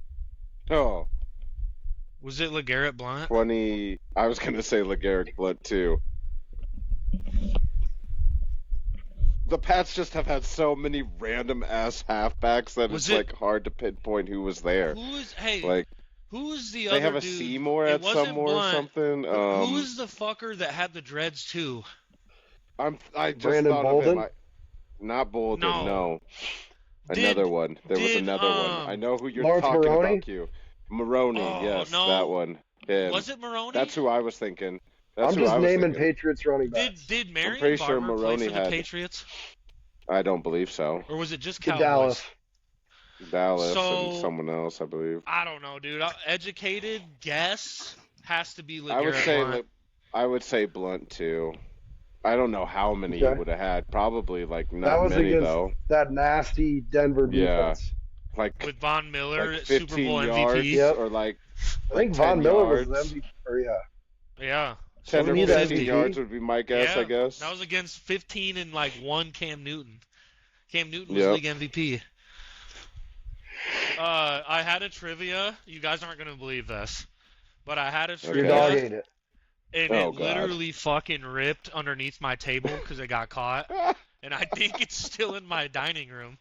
Oh. Was it LeGarrette Blount? 20. I was going to say LeGarrette Blount, too. The Pats just have had so many random-ass halfbacks that Was it's, it- like, hard to pinpoint who was there. Like, who is the They other have a dude? Seymour It at wasn't somewhere or Blount. something. Who is the fucker that had the dreads too? I just Brandon thought Bolden? of him. Not Bolden, No. no. Did- Another one. There was did, another one. I know who you're Lawrence talking Maroney? about, Q. Maroney, Oh, yes, no. that one. Him. Was it Maroney? That's who I was thinking. That's I'm who just I was naming thinking. Patriots running backs. Did Marion pretty sure Barber Maroney play for the had- Patriots, I don't believe so. or was it just To Cowboys? Dallas. Dallas So- and someone else, I believe. I don't know, dude. Educated guess has to be I would LeGarrette say Blount. I would say Blunt too. I don't know how many he Okay. would have had. Probably like That not was many against though. that nasty Denver Yeah. defense. Like With Von Miller, like Super 15 Bowl yards MVP. Yep. or like I think 10 Von Miller was yards. the MVP. Or yeah. Yeah. 10 Super or we need Bowl that 15 MVP. yards would be my guess, Yeah, I guess. That was against 15 and like one Cam Newton. Cam Newton was Yep. league MVP. I had a trivia. You guys aren't gonna believe this, but I had a Okay. Your trivia, dog ate it. and Oh, it God. literally fucking ripped underneath my table because it got caught, and I think it's still in my dining room.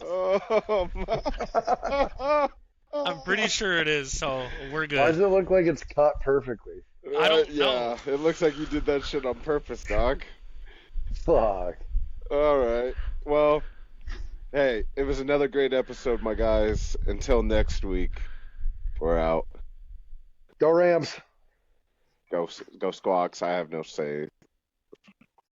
Oh, my. I'm pretty sure it is, so we're Why does good. it look like it's cut perfectly? I don't Yeah, it looks like you did that shit on purpose, dog. Fuck. All right. Well, hey, it was another great episode, my guys. Until next week, we're out. Go Rams. Go Squawks. I have no say.